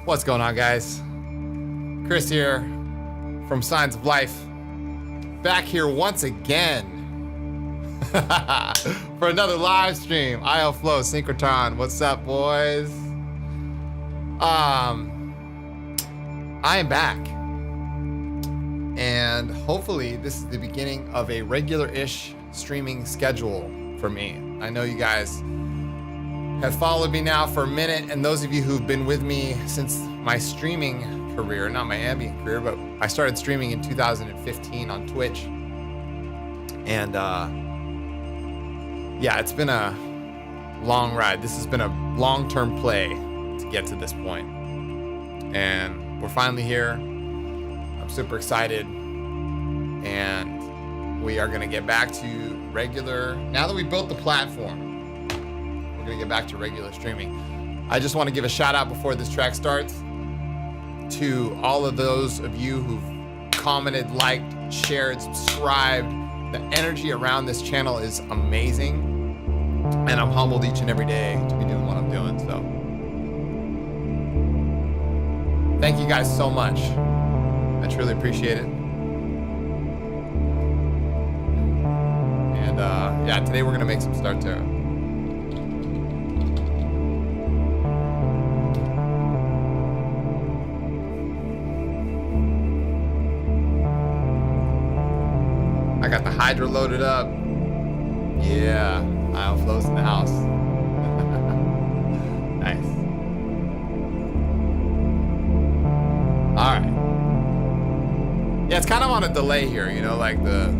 What's going on, guys? Chris here from Signs of Life. Back here once again for another live stream. IL Flow Synchrotron. What's up, boys? I am back. And hopefully this is the beginning of a regular-ish streaming schedule for me. I know you guys have followed me now for a minute, and those of you who've been with me since my streaming career, not my ambient career, but I started streaming in 2015 on Twitch. And yeah, it's been a long ride. This has been a long-term play to get to this point. And we're finally here. I'm super excited. And we are gonna get back to regular, now that we built the platform, gonna get back to regular streaming. I just want to give a shout out before this track starts to all of those of you who've commented, liked, shared, subscribed. The energy around this channel is amazing, and I'm humbled each and every day to be doing what I'm doing. So thank you guys so much. I truly appreciate it. And yeah, today we're gonna make some start to I got the Hydra loaded up. Yeah, IL Flow's in the house. Nice. All right. Yeah, it's kind of on a delay here, you know, like the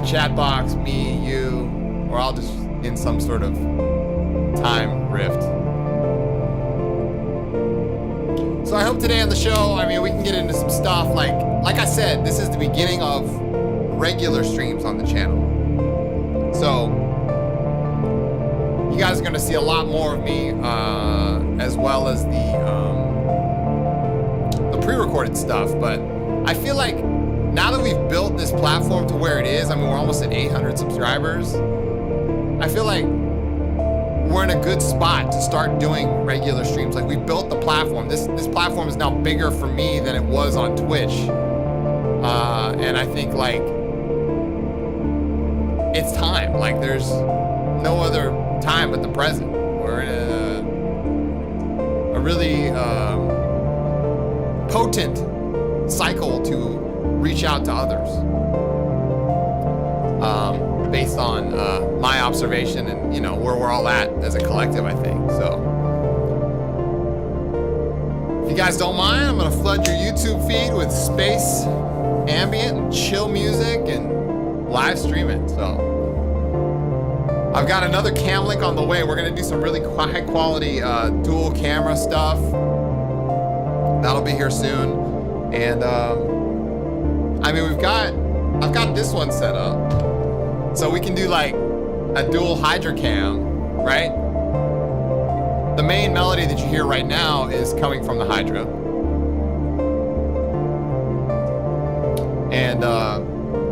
chat box, me, you, we're all just in some sort of time rift. So I hope today on the show, I mean, we can get into some stuff like I said, this is the beginning of regular streams on the channel. So you guys are gonna see a lot more of me, as well as the pre-recorded stuff. But I feel like now that we've built this platform to where it is, I mean, we're almost at 800 subscribers. I feel like we're in a good spot to start doing regular streams. Like, we built the platform. This platform is now bigger for me than it was on Twitch. And I think, like, it's time. Like, there's no other time but the present. We're in a really potent cycle to reach out to others, based on my observation and, you know, where we're all at as a collective, I think. So if you guys don't mind, I'm gonna flood your YouTube feed with space, ambient, and chill music and live stream it. So I've got another cam link on the way. We're gonna do some really high quality dual camera stuff. That'll be here soon. And I mean, I've got this one set up, so we can do like a dual Hydra cam, right? The main melody that you hear right now is coming from the Hydra. And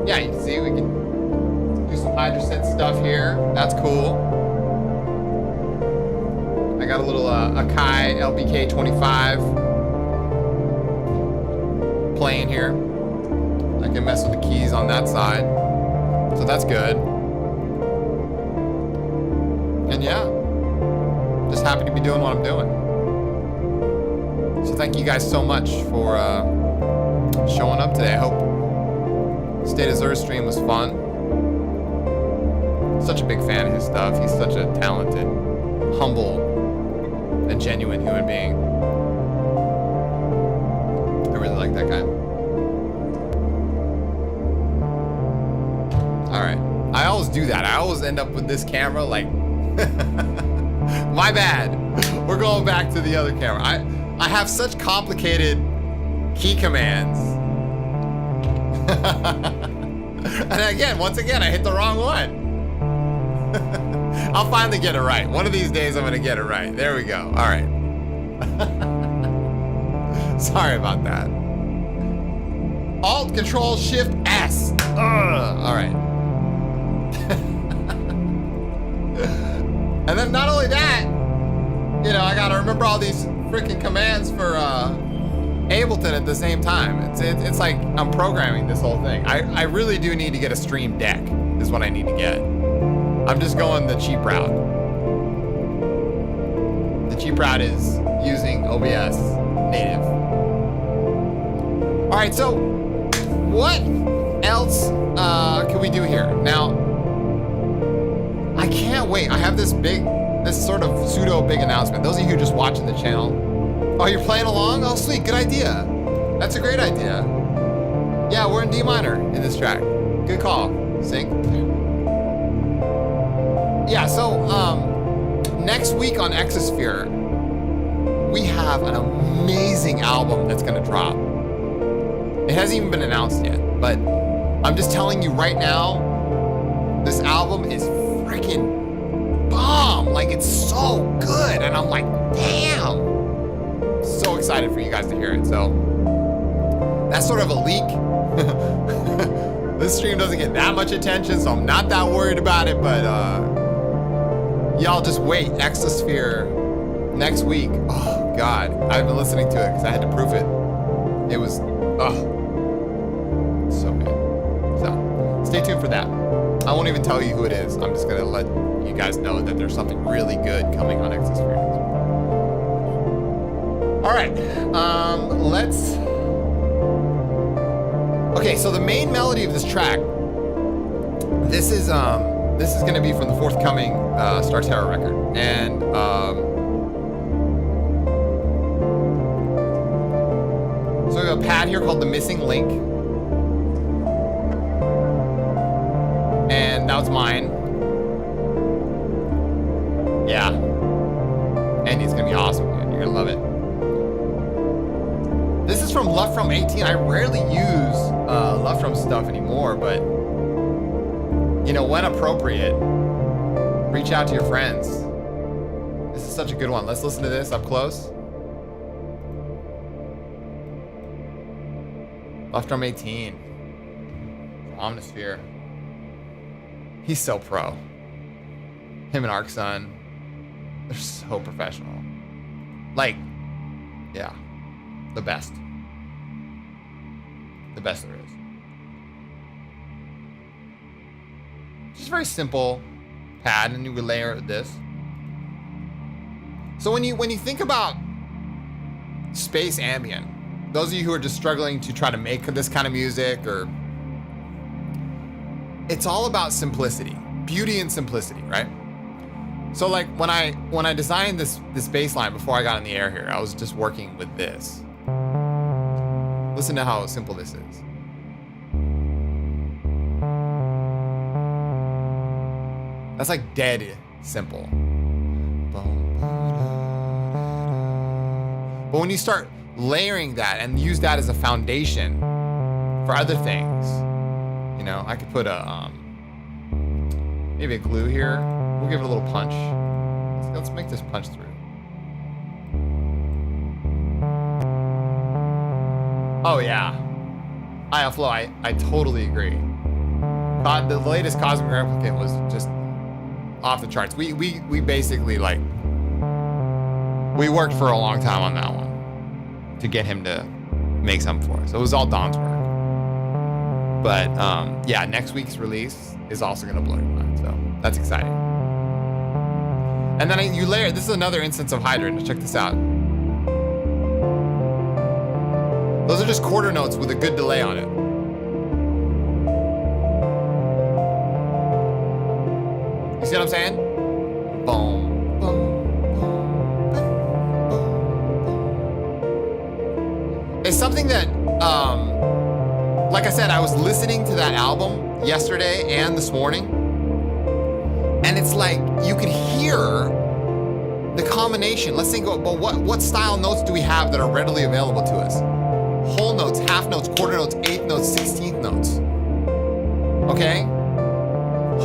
yeah, you can see we can do some Hydra set stuff here. That's cool. I got a little Akai LBK 25 playing here. I can mess with the keys on that side, so that's good. And yeah, just happy to be doing what I'm doing. So thank you guys so much for showing up today. I hope State of Zer stream was fun. Such a big fan of his stuff. He's such a talented, humble, and genuine human being. I really like that guy. All right, I always do that. I always end up with this camera like, my bad. We're going back to the other camera. I have such complicated key commands. And again, once again, I hit the wrong one. I'll finally get it right. One of these days, I'm gonna get it right. There we go. All right. Sorry about that. Alt, Control, Shift, S. All right. And then not only that, you know, I gotta remember all these freaking commands for Ableton at the same time. It's like I'm programming this whole thing. I really do need to get a stream deck is what I need to get. I'm just going the cheap route. The cheap route is using OBS native. All right, so what else can we do here? Now, I can't wait. I have this sort of pseudo big announcement. Those of you who are just watching the channel, oh, you're playing along? Oh, sweet, good idea. That's a great idea. Yeah, we're in D minor in this track. Good call, sync. Yeah, so next week on Exosphere, we have an amazing album that's gonna drop. It hasn't even been announced yet, but I'm just telling you right now, this album is freaking bomb. Like, it's so good, and I'm like, damn. So excited for you guys to hear it. So that's sort of a leak. This stream doesn't get that much attention, so I'm not that worried about it, but y'all just wait. Exosphere next week. Oh God, I've been listening to it because I had to proof it. It was so good. So stay tuned for that. I won't even tell you who it is. I'm just gonna let you guys know that there's something really good coming on Exosphere. All right, let's. Okay, so the main melody of this track. This is gonna be from the forthcoming Star Terror record, and so we have a pad here called The Missing Link, and that was mine. Yeah, Andy's gonna be awesome, dude. You're gonna love it. This is from Left From 18. I rarely use Left From stuff anymore, but you know, when appropriate, reach out to your friends. This is such a good one. Let's listen to this up close. Left From 18. Omnisphere. He's so pro. Him and ArcSun, they're so professional. Like, yeah, the best. The best there is. Just very simple pad, and you would layer this. So when you think about space ambient, those of you who are just struggling to try to make this kind of music, or it's all about simplicity, beauty and simplicity, right? So like when I designed this bass line before I got in the air here, I was just working with this. Listen to how simple this is. That's like dead simple. But when you start layering that and use that as a foundation for other things, you know, I could put a maybe a glue here. We'll give it a little punch. Let's make this punch through. Oh yeah, IFlow. I totally agree. The latest Cosmic Replicant was just off the charts. We basically, like, we worked for a long time on that one to get him to make something for us. It was all Don's work. But yeah, next week's release is also gonna blow your mind. So that's exciting. And then you layer. This is another instance of Hydrant. Check this out. Those are just quarter notes with a good delay on it. You see what I'm saying? Boom, boom, boom, boom, boom. It's something that, like I said, I was listening to that album yesterday and this morning, and it's like you could hear the combination. Let's think about what style notes do we have that are readily available to us? Whole notes, half notes, quarter notes, eighth notes, 16th notes. Okay?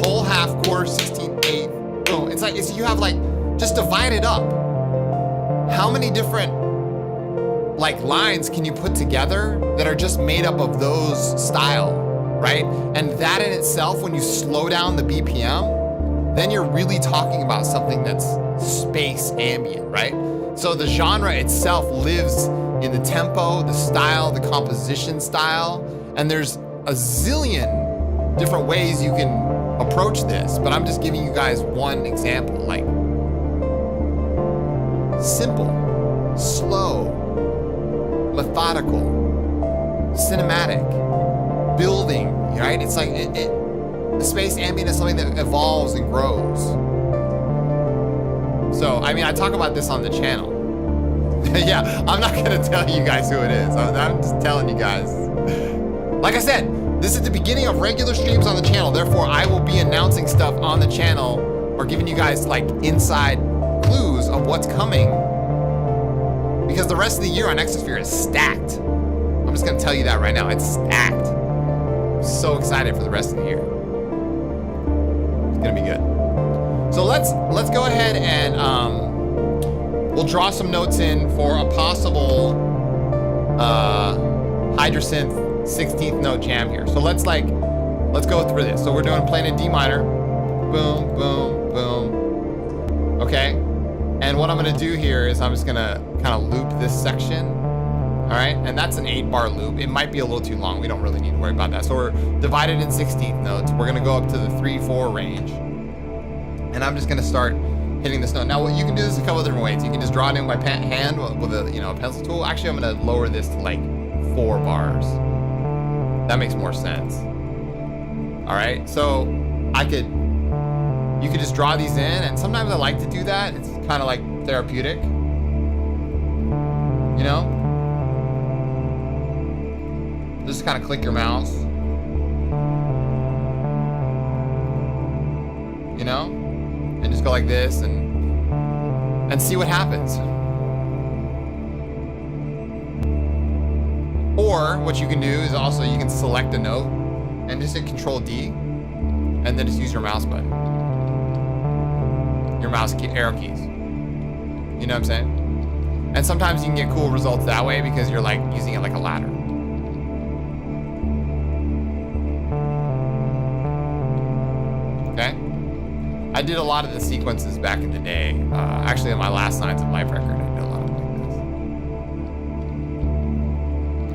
Whole, half, quarter, 16th, eighth. Boom. It's like, you have like, just divide it up. How many different like lines can you put together that are just made up of those style, right? And that in itself, when you slow down the BPM, then you're really talking about something that's space ambient, right? So the genre itself lives in the tempo, the style, the composition style, and there's a zillion different ways you can approach this, but I'm just giving you guys one example, like simple, slow, methodical, cinematic, building, right? It's like the space ambient is something that evolves and grows. So, I mean, I talk about this on the channel. Yeah, I'm not gonna tell you guys who it is. I'm just telling you guys. Like I said, this is the beginning of regular streams on the channel. Therefore, I will be announcing stuff on the channel or giving you guys like inside clues of what's coming. Because the rest of the year on Exosphere is stacked. I'm just gonna tell you that right now. It's stacked. I'm so excited for the rest of the year. It's gonna be good. So let's go ahead and we'll draw some notes in for a possible Hydrasynth 16th note jam here. So let's go through this. So we're playing a D minor. Boom, boom, boom. Okay. And what I'm gonna do here is I'm just gonna kind of loop this section. All right, and that's an 8-bar loop. It might be a little too long. We don't really need to worry about that. So we're divided in 16th notes. We're gonna go up to the 3/4 range. And I'm just gonna start hitting this note. Now, you can do this a couple of different ways. You can just draw it in by hand with a a pencil tool. Actually, I'm gonna lower this to like 4 bars. That makes more sense. All right, so you could just draw these in, and sometimes I like to do that. It's kind of like therapeutic, you know? Just kind of click your mouse, you know? And just go like this and see what happens. Or what you can do is also you can select a note and just hit Control D and then just use your mouse button. Your mouse key, arrow keys. You know what I'm saying? And sometimes you can get cool results that way because you're like using it like a ladder. Okay? I did a lot of the sequences back in the day. Actually, on my last Signs of Life record, I did a lot of like this.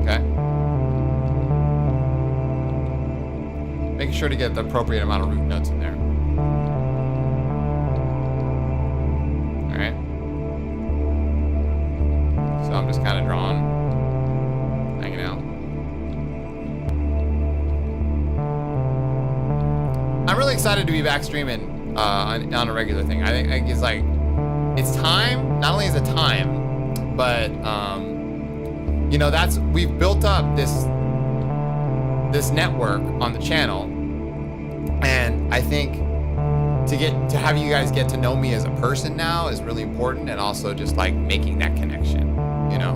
Okay? Making sure to get the appropriate amount of root notes in there. All right? So I'm just kind of drawing, hanging out. I'm really excited to be back streaming on a regular thing. I think it's like, it's time. Not only is it time, but you know, we've built up this network on the channel, and I think to have you guys get to know me as a person now is really important, and also just like making that connection, you know,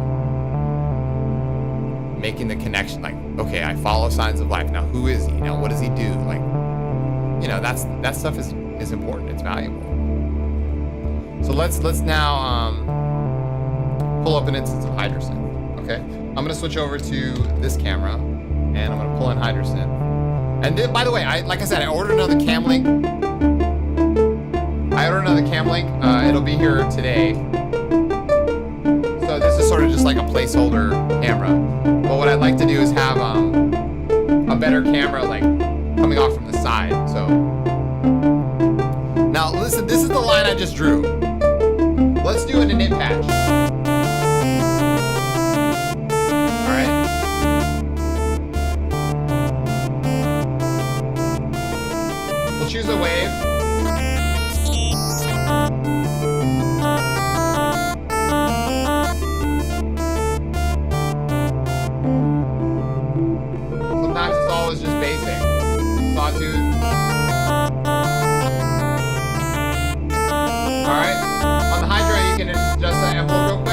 making the connection. Like, okay, I follow Signs of Life. Now, who is he? Now, what does he do? Like, you know, that stuff is important. It's valuable. So let's now pull up an instance of Hydrasynth. Okay, I'm gonna switch over to this camera, and I'm gonna pull in Hydrasynth. And then, by the way, like I said, I ordered another cam link. It'll be here today. So this is sort of just like a placeholder camera. But what I'd like to do is have a better camera like coming off from the side. So now listen, this is the line I just drew. Let's do an init patch. All right. We'll choose a wave. Sometimes it's always just basic. Sawtooth. Alright, on the Hydra you can adjust the envelope real quick.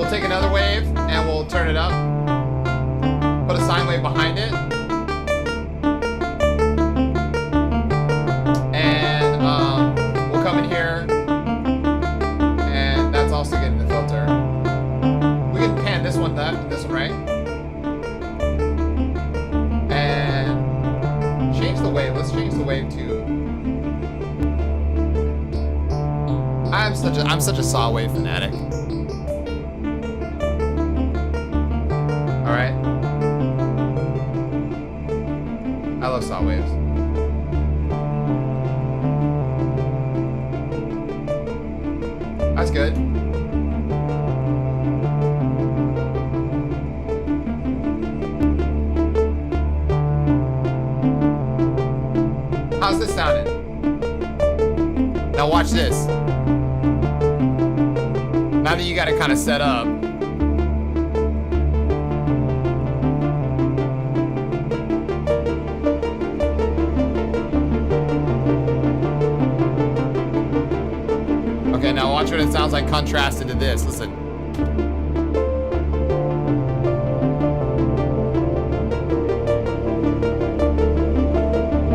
we'll take another wave and we'll turn it up. Put a sine wave behind it. And we'll come in here. And that's also getting the filter. We can pan this one left and this one right. And change the wave. Let's change the wave to... I'm such a saw wave fanatic. All right. I love saw waves. That's good. How's this sounding? Now watch this. Now that you got it kind of set up. Okay, now watch what it sounds like contrasted to this. Listen.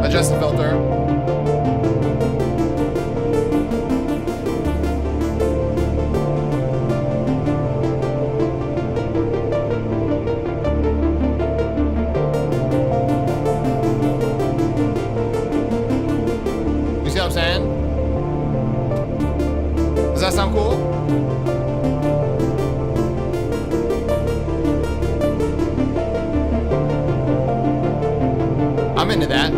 Adjust the filter. You see what I'm saying? Does that sound cool? I'm into that.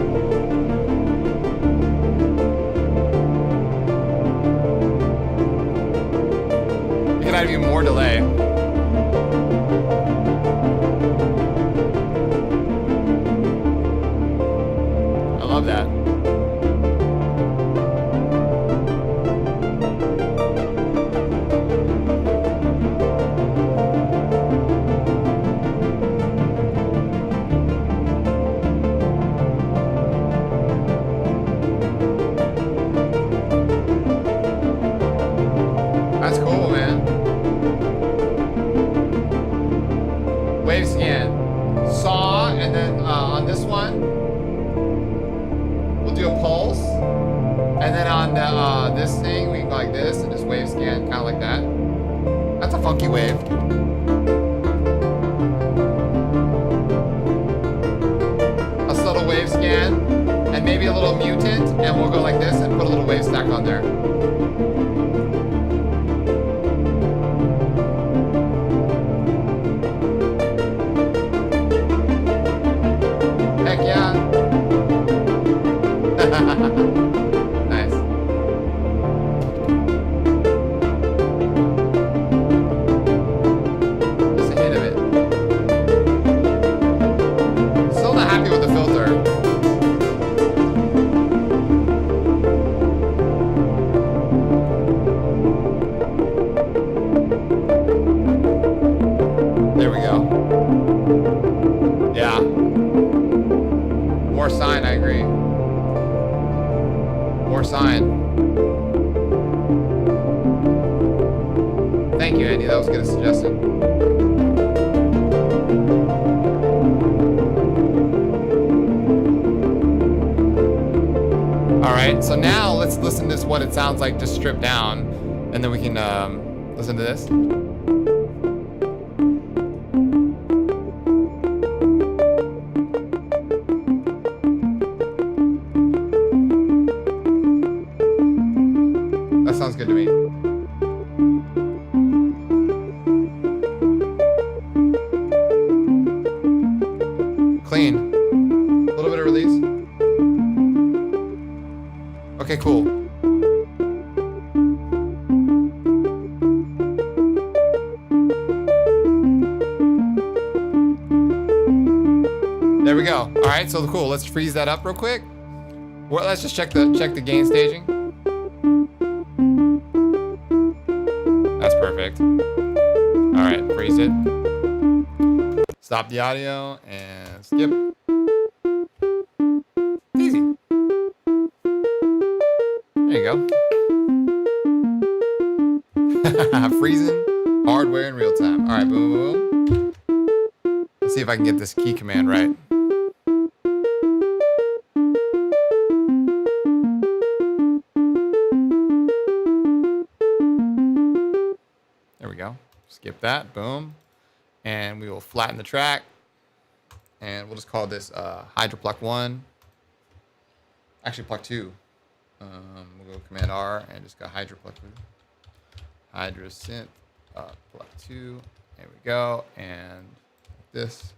You can add even more delay. I love that. That's cool, man. Wave scan. Saw, and then on this one, we'll do a pulse. And then on the, this thing, we can go like this and just wave scan, kind of like that. That's a funky wave. A subtle wave scan, and maybe a little mutant, and we'll go like this and put a little wave stack on there. Heck yeah. Nice. Just a hint of it. Still not happy with the filter. There we go. Yeah. More sign, I agree. More sign. Thank you, Andy. That was a good suggestion. All right, so now let's listen to what it sounds like just stripped down, and then we can listen to this. That sounds good to me. Clean. A little bit of release. Okay, cool. There we go. All right, so cool. Let's freeze that up real quick. Well, let's just check the gain staging. That's perfect. All right, freeze it. Stop the audio and skip. Easy. There you go. Freezing. Hardware in real time. All right, boom, boom, boom. Let's see if I can get this key command right. There we go. Skip that, boom. And we will flatten the track. And we'll just call this Hydro Pluck 1. Actually, Pluck 2. We'll go Command R and just go Hydro Pluck 2. Hydro Synth Pluck 2. There we go. And like this.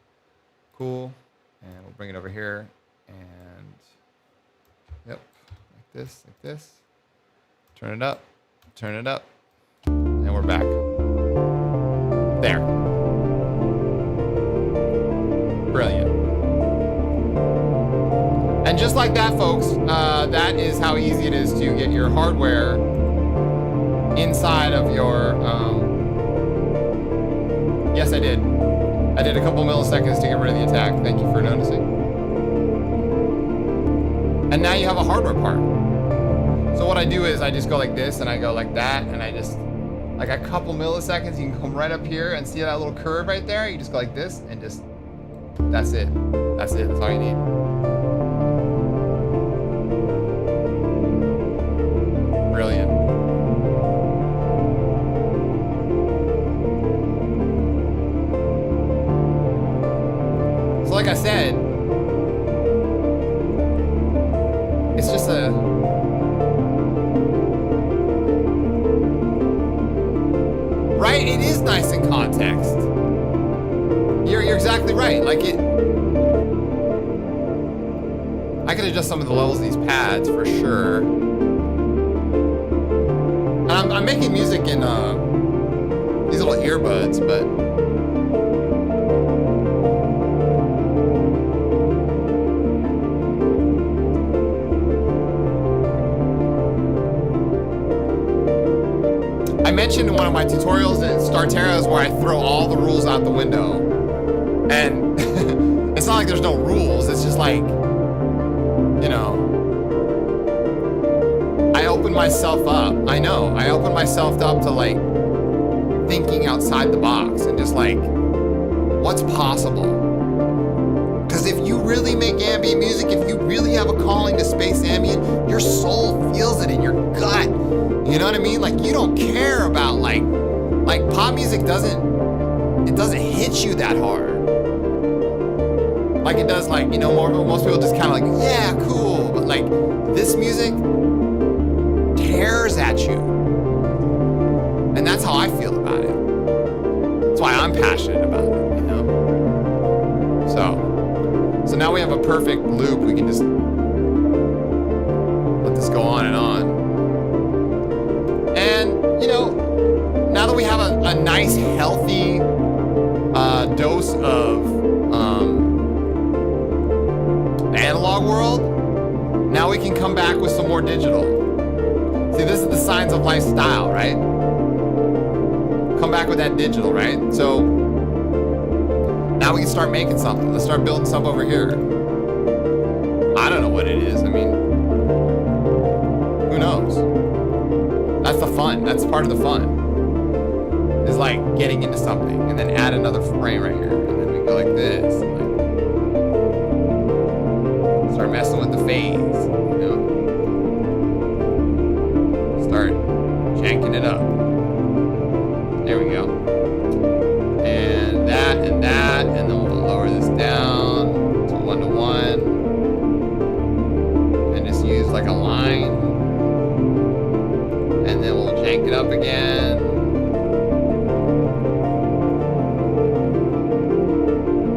Cool. And we'll bring it over here. And yep. Like this, like this. Turn it up. Turn it up. And we're back. There. Brilliant. And just like that, folks, that is how easy it is to get your hardware inside of your... Yes, I did. I did a couple milliseconds to get rid of the attack. Thank you for noticing. And now you have a hardware part. So what I do is I just go like this and I go like that and I just... Like a couple milliseconds, you can come right up here and see that little curve right there. You just go like this and just... That's it. That's it. That's all you need. Brilliant. So like I said, it's just a... Right? It is nice in context. You're exactly right. Like it... I could adjust some of the levels of these pads for sure. And I'm making music in these little earbuds, but... I mentioned in one of my tutorials at Starterra is where I throw all the rules out the window. And it's not like there's no rules. It's just like, you know, I open myself up. I know. I open myself up to like thinking outside the box and just like, what's possible? Because if you really make ambient music, if you really have a calling to space ambient, your soul feels it in your gut. You know what I mean? Like you don't care about like pop music doesn't hit you that hard. Like it does like, you know, most people just kind of like, yeah, cool. But like this music tears at you. And that's how I feel about it. That's why I'm passionate about it, you know? So now we have a perfect loop. We can just let this go on and on. And, you know, now that we have a nice, healthy dose of the analog world, now we can come back with some more digital. See, this is the signs of lifestyle, right? Come back with that digital, right? So now we can start making something. Let's start building stuff over here. I don't know what it is. I mean, who knows? That's the fun. That's part of the fun. Is like getting into something and then add another frame right here. And then we go like this. And like start messing with the fades, you know? Start janking it up. There we go. And that, and then we'll lower this down to 1:1. And just use like a line. And then we'll jank it up again.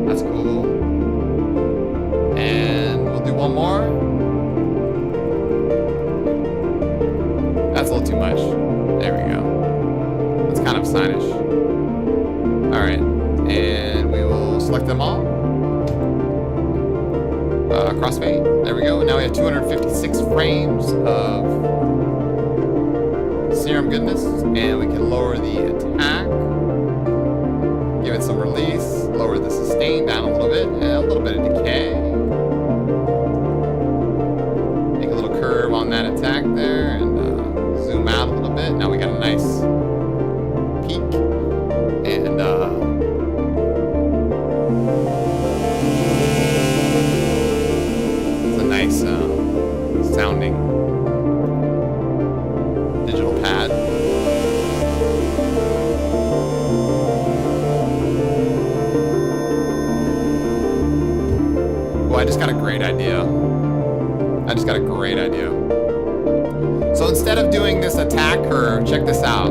That's cool. And we'll do one more. That's a little too much. There we go. That's kind of signish. All right. And we will select them all. Crossfade. There we go. And now we have 256 frames of serum goodness, and we can lower the attack, give it some release, lower the sustain down a little bit, and a little bit of decay. Make a little curve on that attack there, and zoom out a little bit. Now we got a nice peak. I just got a great idea. So instead of doing this attack curve, check this out.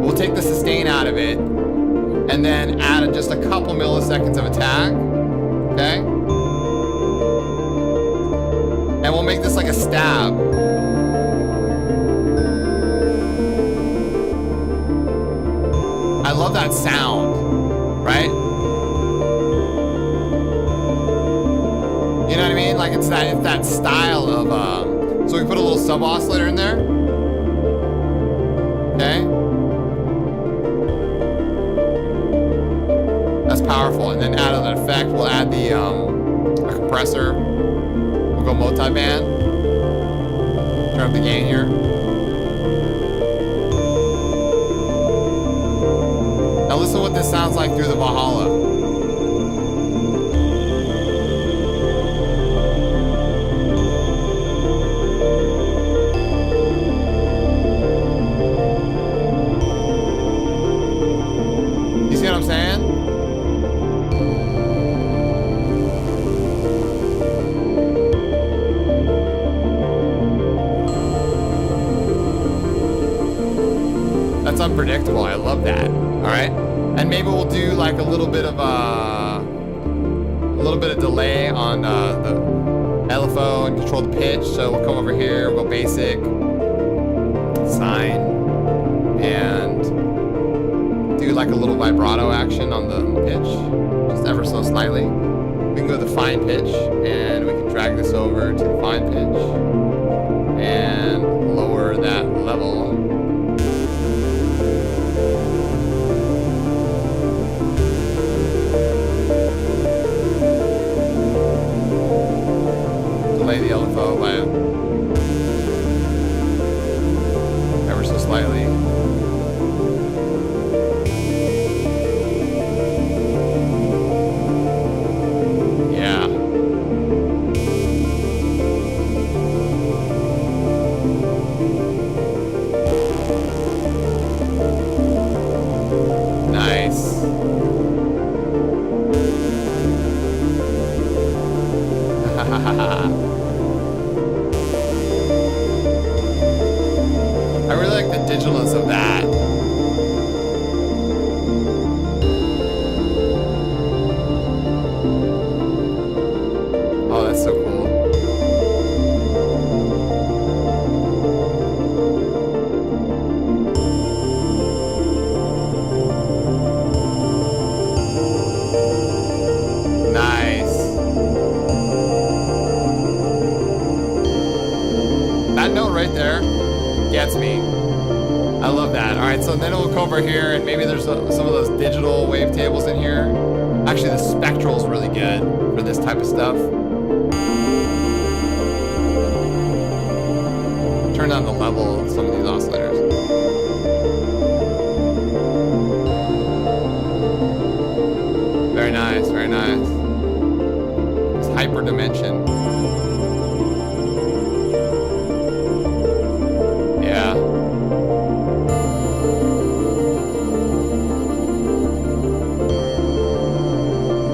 We'll take the sustain out of it and then add just a couple milliseconds of attack, okay? And we'll make this like a stab. I love that sound, right? You know what I mean? Like it's that style of, so we put a little sub oscillator in there. Okay. That's powerful. And then add an effect. We'll add the a compressor. We'll go multi-band. Turn up the gain here. Now listen to what this sounds like through the Valhalla. You see what I'm saying? That's unpredictable. I love that. All right. And maybe we'll do like a little bit of delay on the LFO and control the pitch. So we'll come over here, we'll go basic, sine, and do like a little vibrato action on the pitch, just ever so slightly. We can go to the fine pitch and we can drag this over to the fine pitch and lower that level. Delay the LFO by ever so slightly. Yeah. Nice. I really like the digitalness of that. Oh, that's so cool. Nice. That note right there gets me. I love that. All right, so then we'll come over here and maybe there's some of those digital wavetables in here. Actually, the spectral is really good for this type of stuff. Turn down the level of some of these oscillators. Very nice, very nice. It's hyper dimension. Yeah.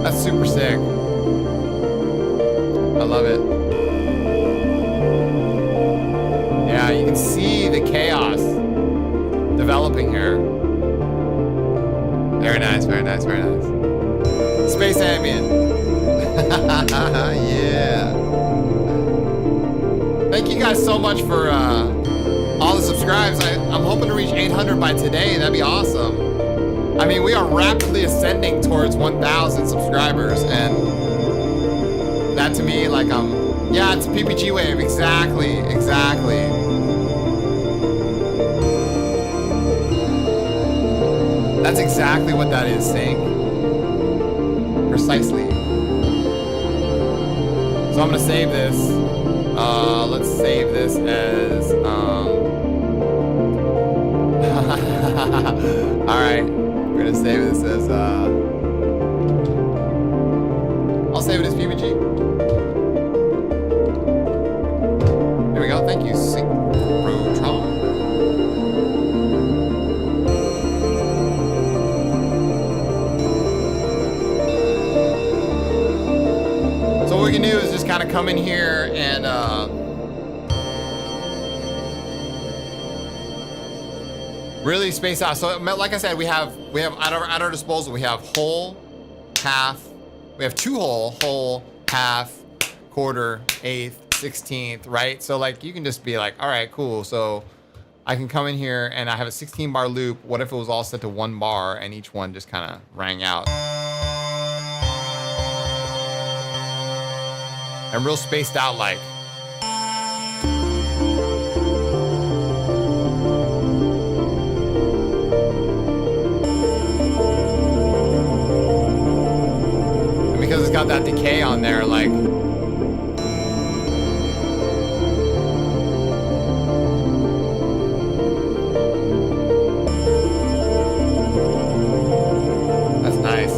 That's super sick. I love it. Yeah, you can see the chaos developing here. Very nice, very nice, very nice. Space Ambient. Yeah. Thank you guys so much for all the subscribes. I'm hoping to reach 800 by today. That'd be awesome. I mean, we are rapidly ascending towards 1,000 subscribers, and that to me, like, yeah, it's a PPG wave. Exactly, exactly. That's exactly what that is, Sync. Precisely. So I'm gonna save this. Let's save this as, all right, we're gonna save this as, I'll save it as PPG. There we go, thank you, Synchrotron. So what we're kind of come in here and really space out. So like I said, we have at our disposal, we have whole, half, we have 2 whole, half, quarter, eighth, 16th, right? So like you can just be like, all right, cool. So I can come in here and I have a 16 bar loop. What if it was all set to 1 bar and each one just kind of rang out? And real spaced out like. And because it's got that decay on there, like. That's nice.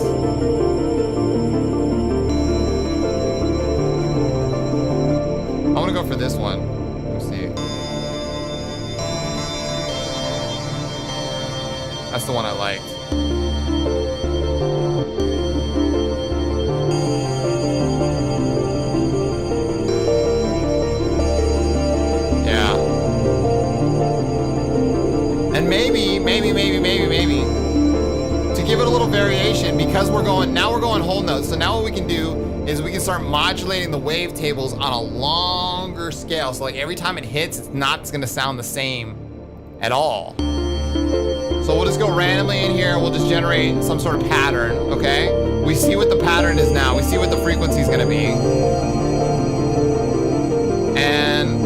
I want to go for this one. Let me see. That's the one I liked. Yeah. And maybe, to give it a little variation, because we're going whole notes. So now what we can do is we can start modulating the wave tables on a longer scale. So like every time it hits, it's not gonna sound the same at all. So we'll just go randomly in here. We'll just generate some sort of pattern, okay? We see what the pattern is now. We see what the frequency is gonna be. And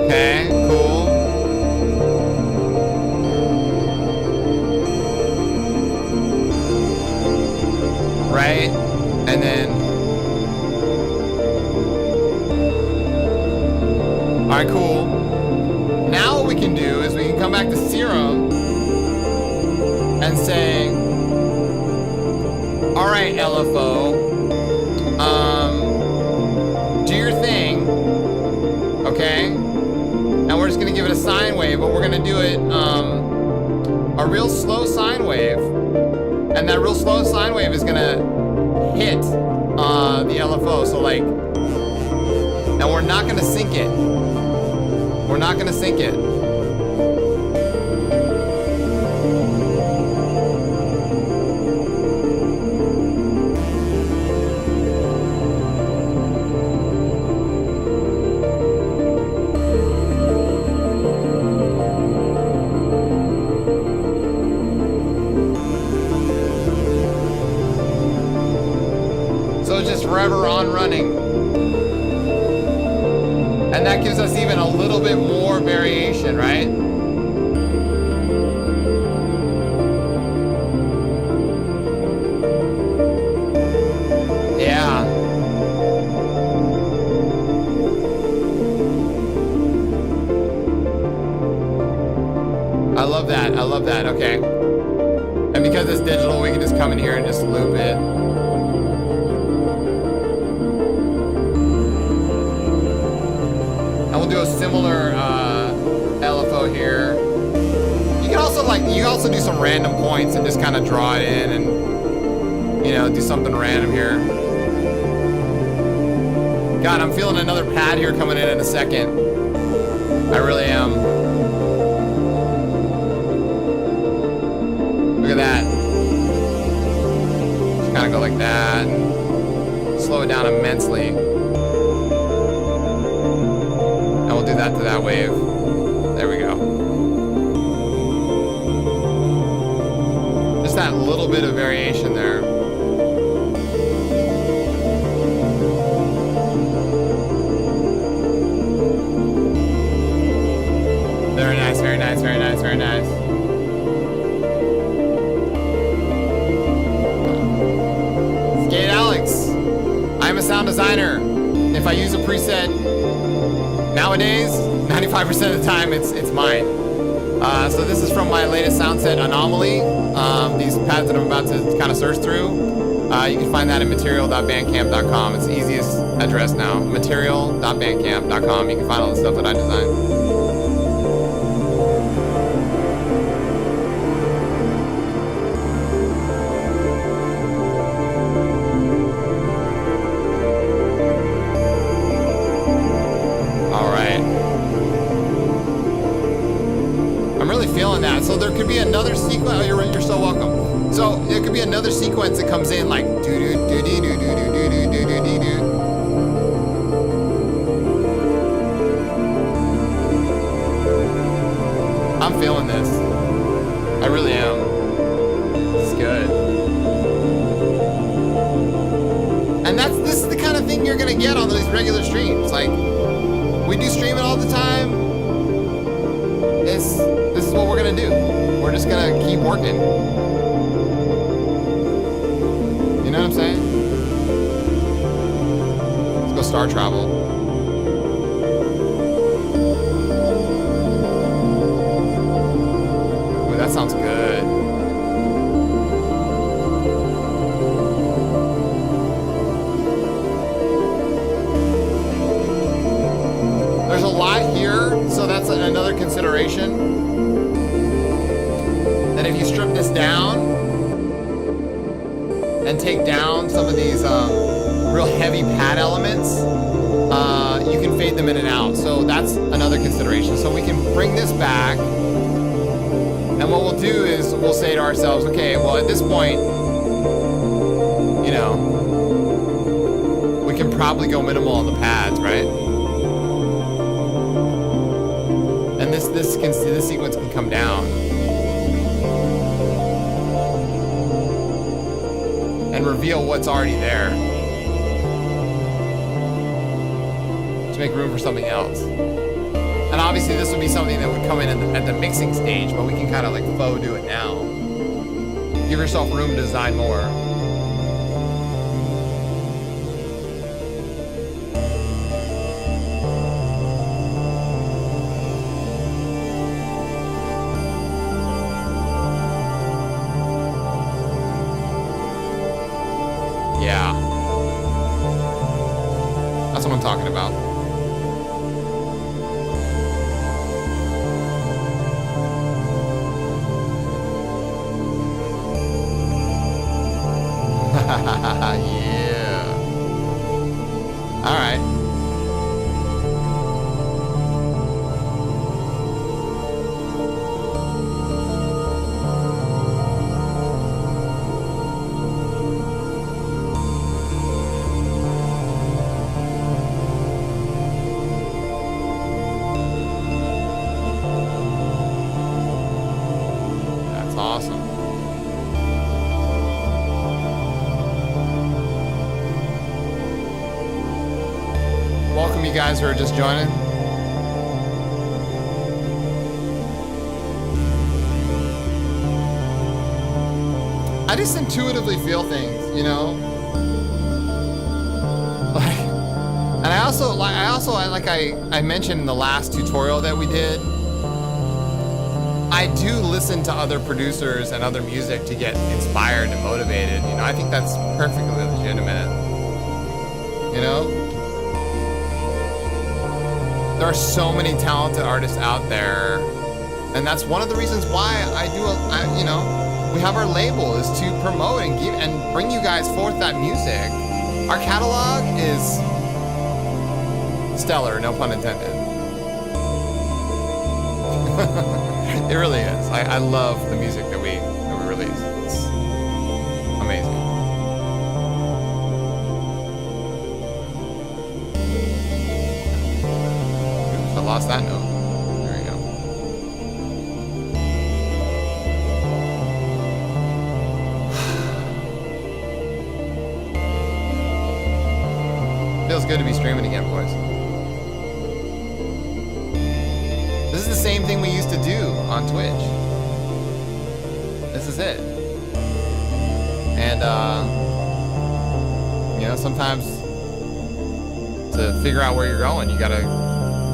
okay, cool. Right? And then, all right, cool. Now what we can do is we can come back to Serum and say, all right, LFO, do your thing, okay? And we're just gonna give it a sine wave, but we're gonna do it a real slow sine wave. And that real slow sine wave is gonna hit the LFO. So like, now we're not gonna sync it. We're not gonna sync it. Just forever on running. And that gives us even a little bit more variation, right? Yeah. I love that. I love that. Okay. And because it's digital, we can just come in here and just loop it. We'll do a similar LFO here. You can also do some random points and just kind of draw it in and, you know, do something random here. God, I'm feeling another pad here coming in a second. I really am. Look at that. Just kind of go like that. Slow it down immensely. We'll do that to that wave. There we go. Just that little bit of variation there. Very nice, very nice, very nice, very nice. Skate Alex. I'm a sound designer. If I use a preset, nowadays, 95% of the time, it's mine. So this is from my latest sound set, Anomaly. These pads that I'm about to kind of search through, you can find that at material.bandcamp.com. It's the easiest address now, material.bandcamp.com. You can find all the stuff that I designed. really feeling that. So there could be another sequence. Oh, you're so welcome. So it could be another sequence that comes in like doo doo doo doo doo doo doo doo doo doo doo. I'm feeling this. I really am. It's good. And this is the kind of thing you're gonna get on these regular streams. Like, we do stream it all the time. This is what we're gonna do. We're just gonna keep working. You know what I'm saying? Let's go star travel. Ooh, that sounds good. There's a lot here, so that's another consideration. That if you strip this down and take down some of these real heavy pad elements, you can fade them in and out. So that's another consideration. So we can bring this back, and what we'll do is we'll say to ourselves, okay, well at this point, you know, we can probably go minimal on the pads, right? And this sequence can come down and reveal what's already there to make room for something else. And obviously this would be something that would come in at the mixing stage, but we can kind of like faux do it now. Give yourself room to design more. Yeah. That's what I'm talking about. Yeah. All right. That's awesome. Welcome you guys who are just joining. I just intuitively feel things, you know? Like, and I also like I mentioned in the last tutorial that we did, I do listen to other producers and other music to get inspired and motivated. You know, I think that's perfectly legitimate. You know? There are so many talented artists out there, and that's one of the reasons why you know, we have our label, is to promote and give and bring you guys forth that music. Our catalog is stellar, no pun intended. It really is. I love the music that we release. It's amazing. Oops, I lost that note. There we go. Feels good to be streaming again, boys. This is the same thing we used to do on Twitch. This is it. And, you know, sometimes to figure out where you're going, you gotta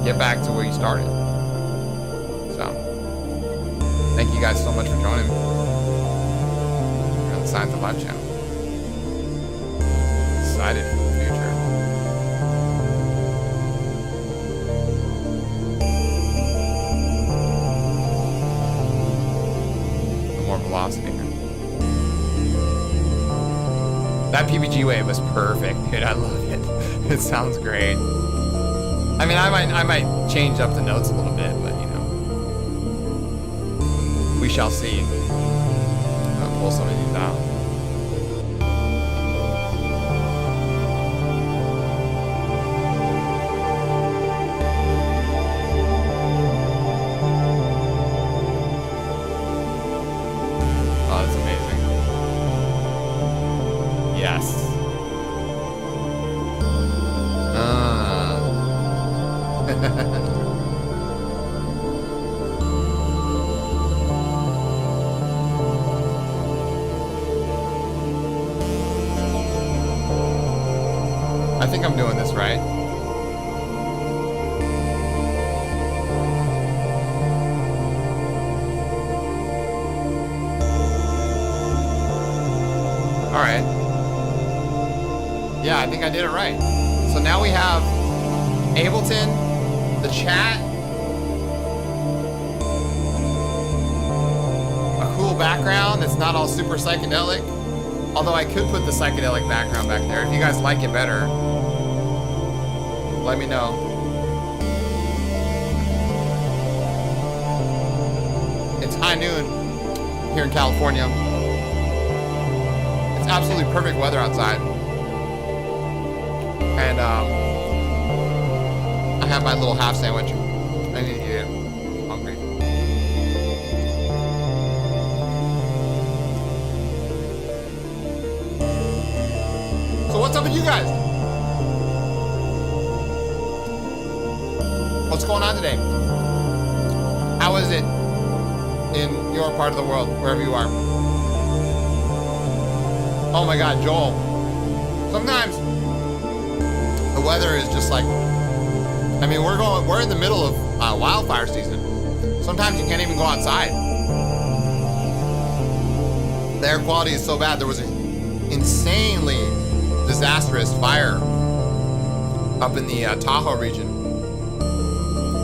get back to where you started. So, thank you guys so much for joining me. We're on the Science of Life channel. Excited for the future. More velocity here. That PPG wave was perfect, dude. I love it. It sounds great. I mean, I might change up the notes a little bit, but you know. We shall see. I'll pull some of these out. Oh, that's amazing. Yes. I think I'm doing this right. All right. Yeah, I think I did it right. So now we have Ableton, the chat, a cool background that's not all super psychedelic. Although I could put the psychedelic background back there. If you guys like it better, let me know. It's high noon here in California. It's absolutely perfect weather outside. And I have my little half sandwich. I need to eat it. I'm hungry. So what's up with you guys? What's going on today? How is it in your part of the world, wherever you are? Oh my God, Joel. Sometimes the weather is just like, I mean, we're in the middle of wildfire season. Sometimes you can't even go outside. The air quality is so bad. There was an insanely disastrous fire up in the Tahoe region.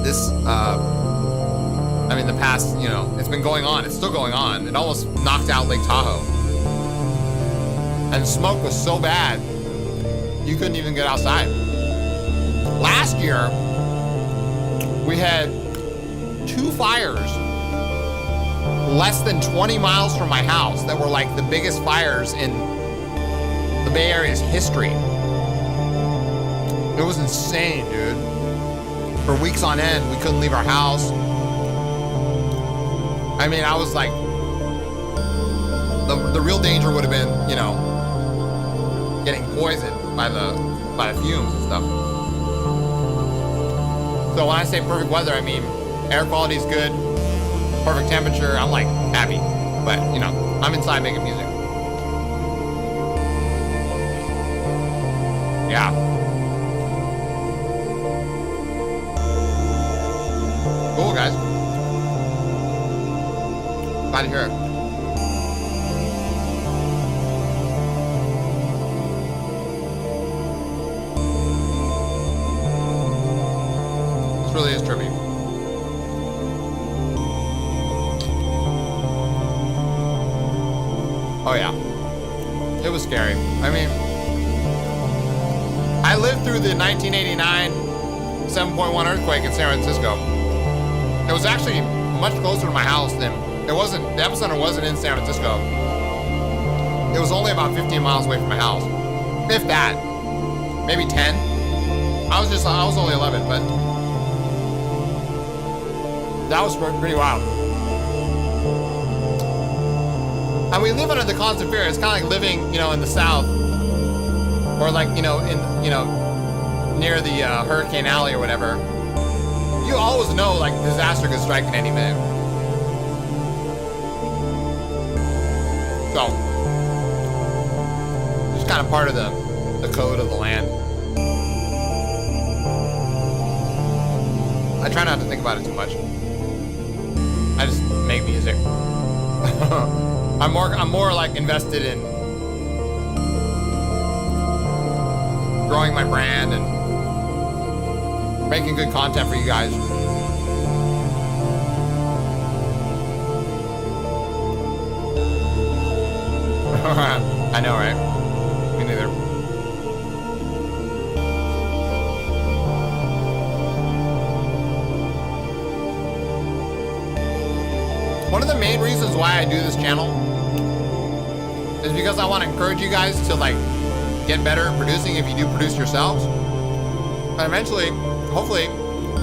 This, I mean, the past, you know, it's been going on. It's still going on. It almost knocked out Lake Tahoe. And the smoke was so bad, you couldn't even get outside. Last year, we had 2 fires less than 20 miles from my house that were like the biggest fires in the Bay Area's history. It was insane, dude. For weeks on end, we couldn't leave our house. I mean, I was like, the real danger would have been, you know, getting poisoned by the fumes and stuff. So when I say perfect weather, I mean air quality is good, perfect temperature. I'm like happy, but you know, I'm inside making music. Yeah. Cool, guys. Glad to hear it. This really is trippy. Oh yeah. It was scary. I mean, I lived through the 1989 7.1 earthquake in San Francisco. It was actually much closer to my house than the epicenter wasn't in San Francisco. It was only about 15 miles away from my house. If that, maybe 10. I was only 11, but that was pretty wild. And we live under the constant fear. It's kind of like living, you know, in the South, or like, you know, near the Hurricane Alley or whatever. You always know, like, disaster could strike at any minute. So, it's kind of part of the code of the land. I try not to think about it too much. I just make music. I'm more like invested in growing my brand and making good content for you guys. I know, right? Me neither. One of the main reasons why I do this channel is because I want to encourage you guys to like get better at producing if you do produce yourselves. But eventually, hopefully,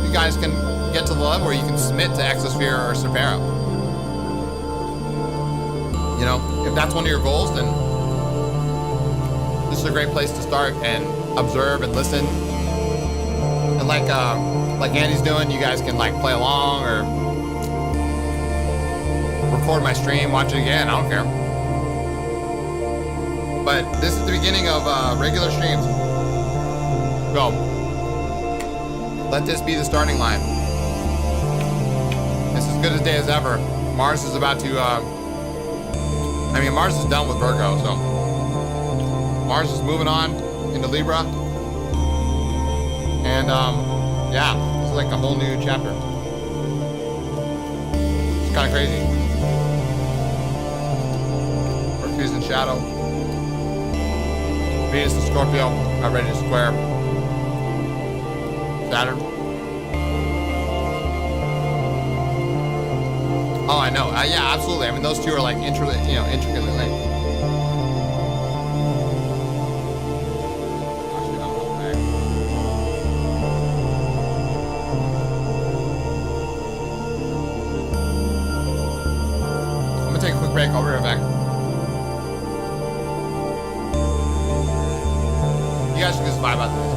you guys can get to the level where you can submit to Exosphere or Severa. You know, if that's one of your goals, then this is a great place to start and observe and listen. And like Andy's doing, you guys can like play along or record my stream, watch it again, I don't care. But this is the beginning of regular streams. Go. Let this be the starting line. It's as good a day as ever. Mars is about to, Mars is done with Virgo, so. Mars is moving on into Libra. And yeah, it's like a whole new chapter. It's kind of crazy. Mercury's in shadow. Venus and Scorpio are ready to square Saturn. Oh, I know. Yeah, absolutely. I mean, those two are like intricately linked. I'm gonna take a quick break. I'll be right back. You guys should just vibe out this.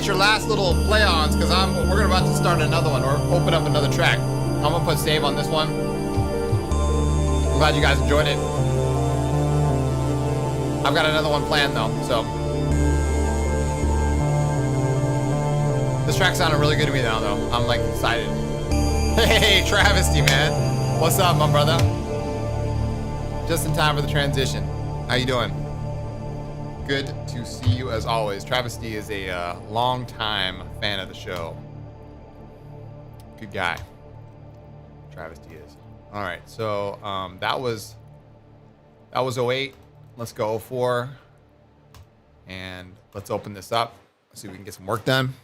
Your last little play-ons, because we're about to start another one or open up another track. I'm gonna put save on this one. I'm glad you guys enjoyed it. I've got another one planned though, so this track sounded really good to me now though. I'm like excited. Hey Travesty, man, what's up, my brother? Just in time for the transition. How you doing? Good to see you as always. Travesty is a long-time fan of the show. Good guy. Travesty is. All right, so that was 08. Let's go 04. And let's open this up. See if we can get some work done.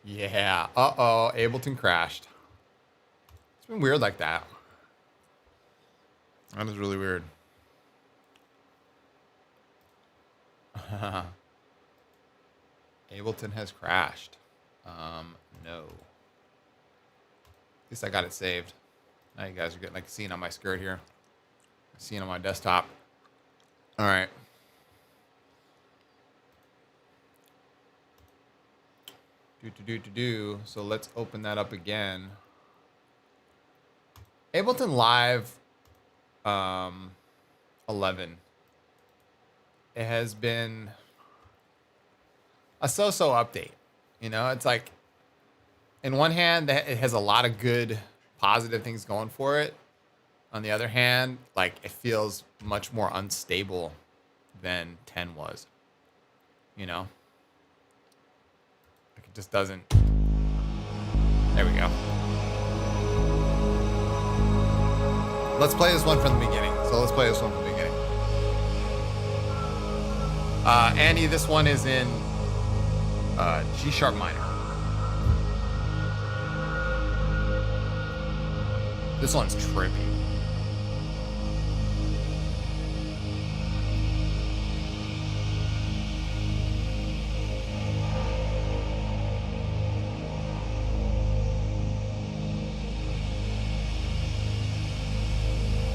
Yeah. Uh-oh, Ableton crashed. It's been weird like that. That is really weird. Ableton has crashed. No. At least I got it saved. Now you guys are getting like a scene on my skirt here. A scene on my desktop. All right. So let's open that up again. Ableton Live 11. It has been a so-so update. You know, it's like, in one hand, it has a lot of good, positive things going for it. On the other hand, like, it feels much more unstable than 10 was. You know? Like, it just doesn't. There we go. Let's play this one from the beginning. So let's play this one from the beginning. Andy, this one is in G sharp minor. This one's trippy.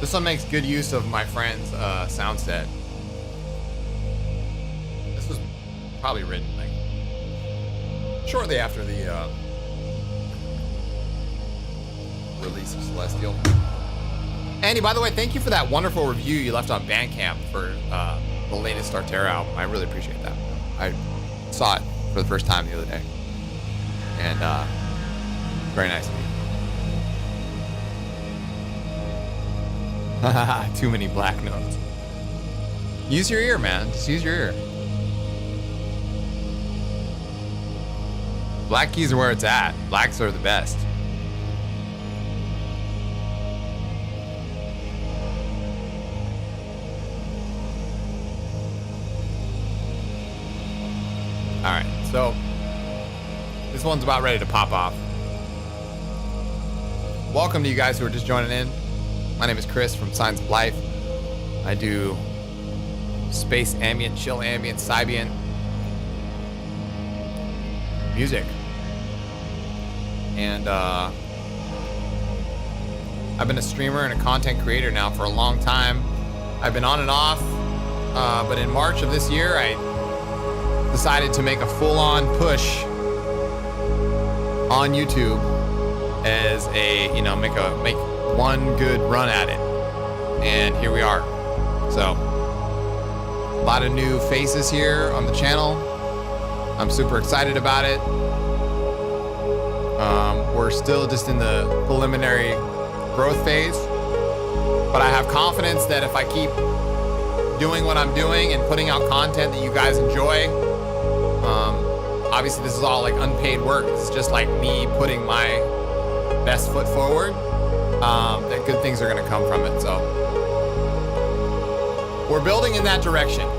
This one makes good use of my friend's sound set. This was probably written like shortly after the release of Celestial. Andy, by the way, thank you for that wonderful review you left on Bandcamp for the latest Starterra album. I really appreciate that. I saw it for the first time the other day. And very nice of you. Too many black notes. Use your ear, man. Just use your ear. Black keys are where it's at. Blacks are the best. All right, so this one's about ready to pop off. Welcome to you guys who are just joining in. My name is Chris from S1gns Of L1fe. I do space ambient, chill ambient, Sybient music. And I've been a streamer and a content creator now for a long time. I've been on and off, but in March of this year, I decided to make a full-on push on YouTube as a, you know, make one good run at it. And here we are. So, a lot of new faces here on the channel. I'm super excited about it. We're still just in the preliminary growth phase, but I have confidence that if I keep doing what I'm doing and putting out content that you guys enjoy, obviously this is all like unpaid work. It's just like me putting my best foot forward, that good things are gonna come from it. So we're building in that direction.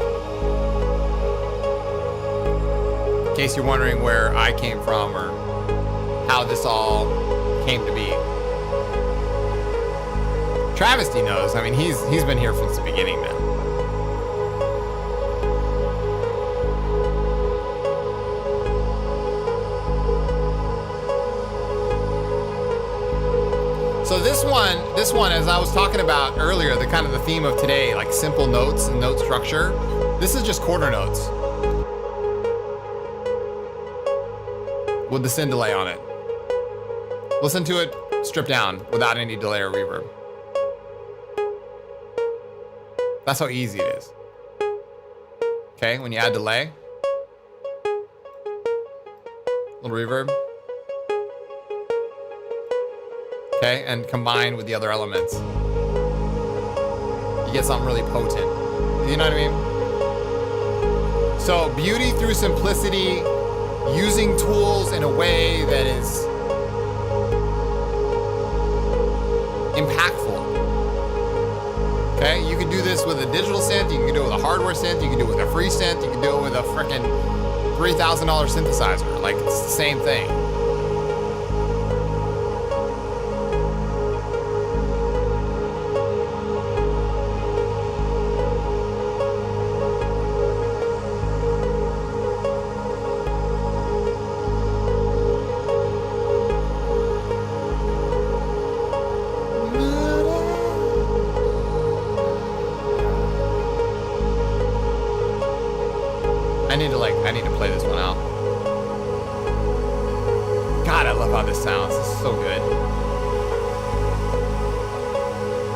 In case you're wondering where I came from or how this all came to be. Travesty knows. I mean, he's been here since the beginning now. So this one, as I was talking about earlier, the kind of the theme of today, like simple notes and note structure. This is just quarter notes with the syn delay on it. Listen to it stripped down without any delay or reverb. That's how easy it is. Okay, when you add delay, little reverb. Okay, and combine with the other elements, you get something really potent. You know what I mean? So beauty through simplicity, using tools in a way that is impactful. Okay, you can do this with a digital synth, you can do it with a hardware synth, you can do it with a free synth, you can do it with a frickin' $3,000 synthesizer. Like, it's the same thing. need to play this one out. God, I love how this sounds. This is so good.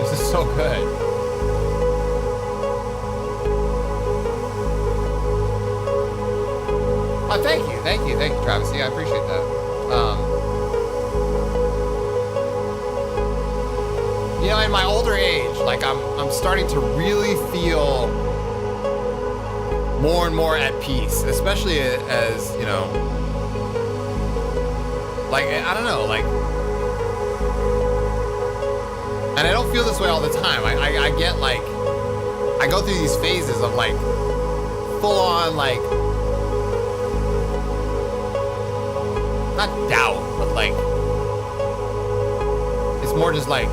This is so good. Oh, thank you, Travis. Yeah, I appreciate that. You know, in my older age, like I'm starting to really feel more and more at peace, especially as, you know, like, I don't know, like, and I don't feel this way all the time. I get, like, I go through these phases of, like, full on, like, not doubt, but, like, it's more just, like,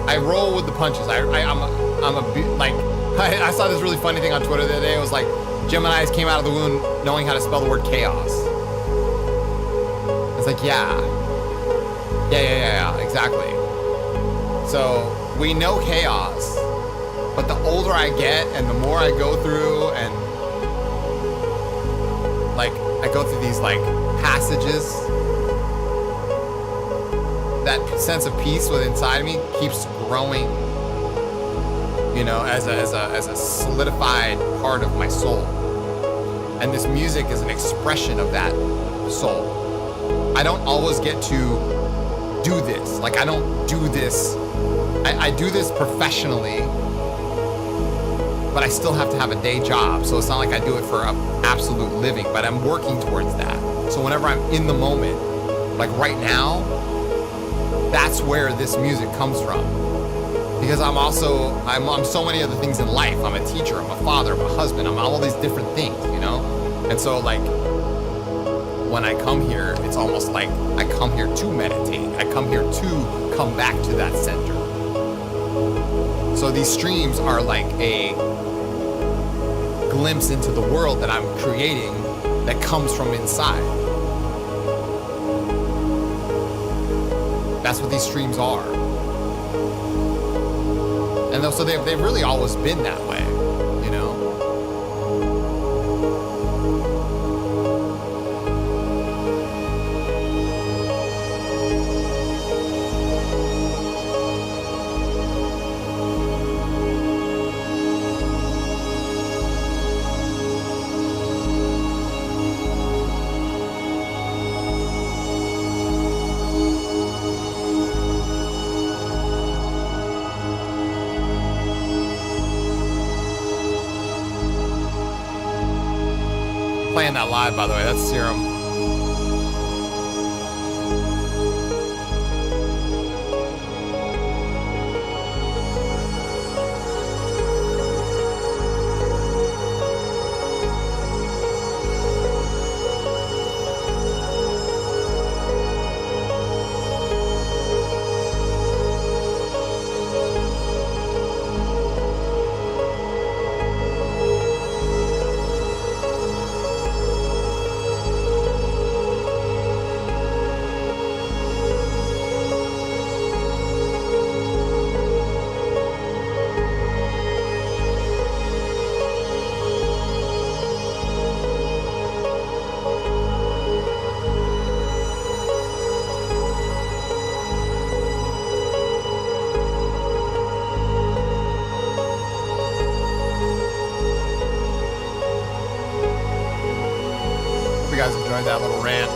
I roll with the punches. I saw this really funny thing on Twitter the other day. It was like, Geminis came out of the womb knowing how to spell the word chaos. It's like, yeah, exactly. So we know chaos, but the older I get and the more I go through, and like I go through these like passages, that sense of peace within inside me keeps growing, you know, as a solidified part of my soul. And this music is an expression of that soul. I don't always get to do this. Like, I don't do this. I do this professionally, but I still have to have a day job. So it's not like I do it for an absolute living, but I'm working towards that. So whenever I'm in the moment, like right now, that's where this music comes from. Because I'm so many other things in life. I'm a teacher, I'm a father, I'm a husband, I'm all these different things, you know? And so like, when I come here, it's almost like I come here to meditate. I come here to come back to that center. So these streams are like a glimpse into the world that I'm creating that comes from inside. That's what these streams are. And so they've really always been that way, you know? Playing that live, by the way, that's Serum. Guys enjoyed that little rant.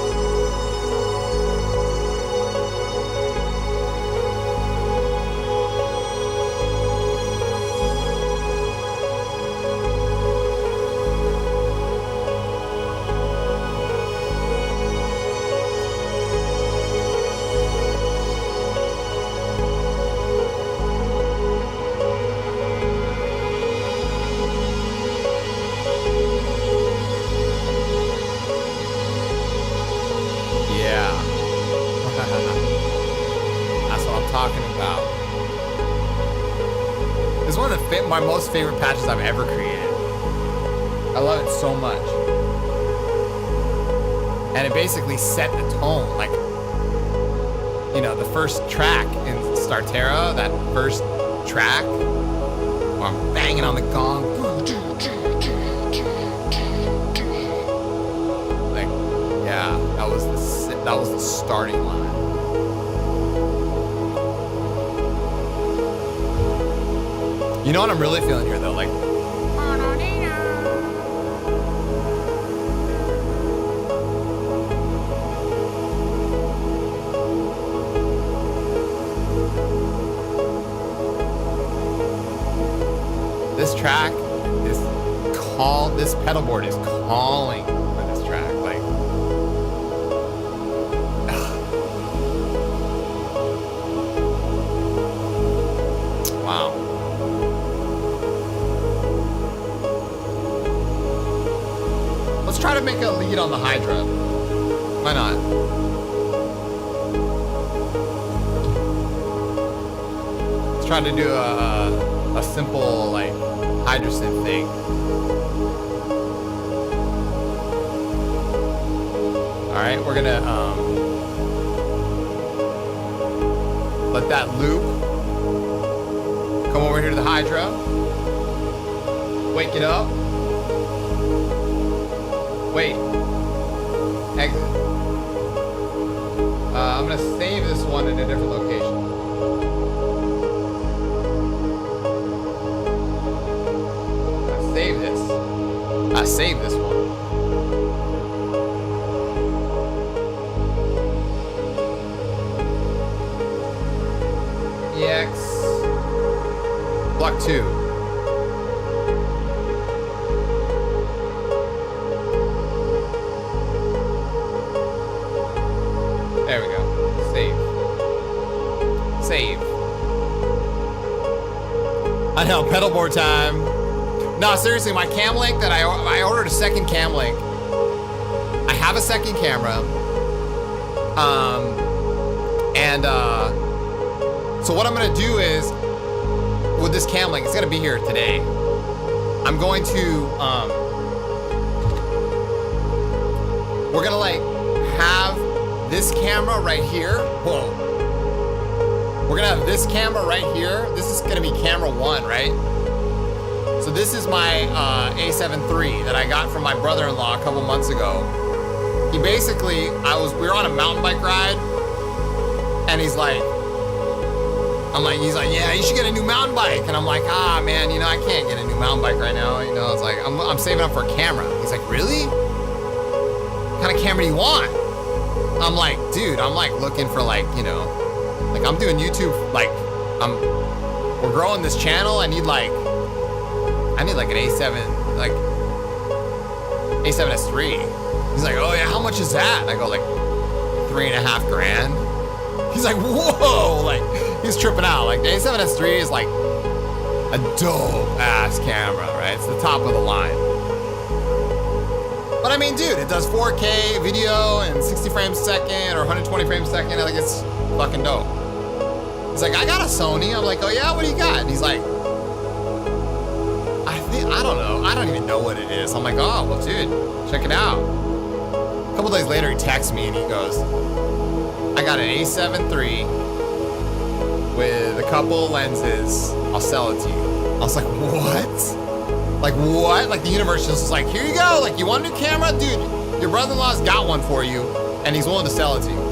It's one of my most favorite patches I've ever created. I love it so much. And it basically set the tone. Like, you know, the first track in Starterra, that first track, where I'm banging on the gong. That was the starting line. You know what I'm really feeling here though? Like, this track is this pedal board is calling for this track. Like, wow. Let's try to make a lead on the Hydra. Why not? Let's try to do a simple like Hydra synth thing. All right, we're gonna let that loop. Come over here to the Hydra. Wake it up. Wait. Exit. I'm gonna save this one in a different location. Save this. I saved this one. EX. Block 2. There we go. Save. Save. I know, pedal board time. No, seriously, my cam link that I ordered a second cam link. I have a second camera. So what I'm gonna do is, with this cam link, it's gonna be here today. I'm going to, we're gonna like have this camera right here. Whoa. We're gonna have this camera right here. This is gonna be camera 1, right? So this is my A7 III that I got from my brother-in-law a couple months ago. He basically, we were on a mountain bike ride, and he's like, yeah, you should get a new mountain bike. And I'm like, man, you know, I can't get a new mountain bike right now. You know, it's like, I'm saving up for a camera. He's like, really? What kind of camera do you want? I'm like, dude, I'm like looking for like, you know, like I'm doing YouTube, like, we're growing this channel. I need like an A7, like A7S III. He's like, oh yeah, how much is that? And I go like $3.5 grand. He's like, whoa, like he's tripping out. Like the A7S III is like a dope ass camera, right? It's the top of the line. But I mean, dude, it does 4K video and 60 frames a second or 120 frames a second. I think it's fucking dope. He's like, I got a Sony. I'm like, oh yeah, what do you got? And he's like, I don't know. I don't even know what it is. I'm like, oh, well, dude, check it out. A couple days later, he texts me and he goes, I got an A7 III with a couple lenses. I'll sell it to you. I was like, what? Like, what? Like, the universe just was like, here you go. Like, you want a new camera? Dude, your brother-in-law's got one for you, and he's willing to sell it to you.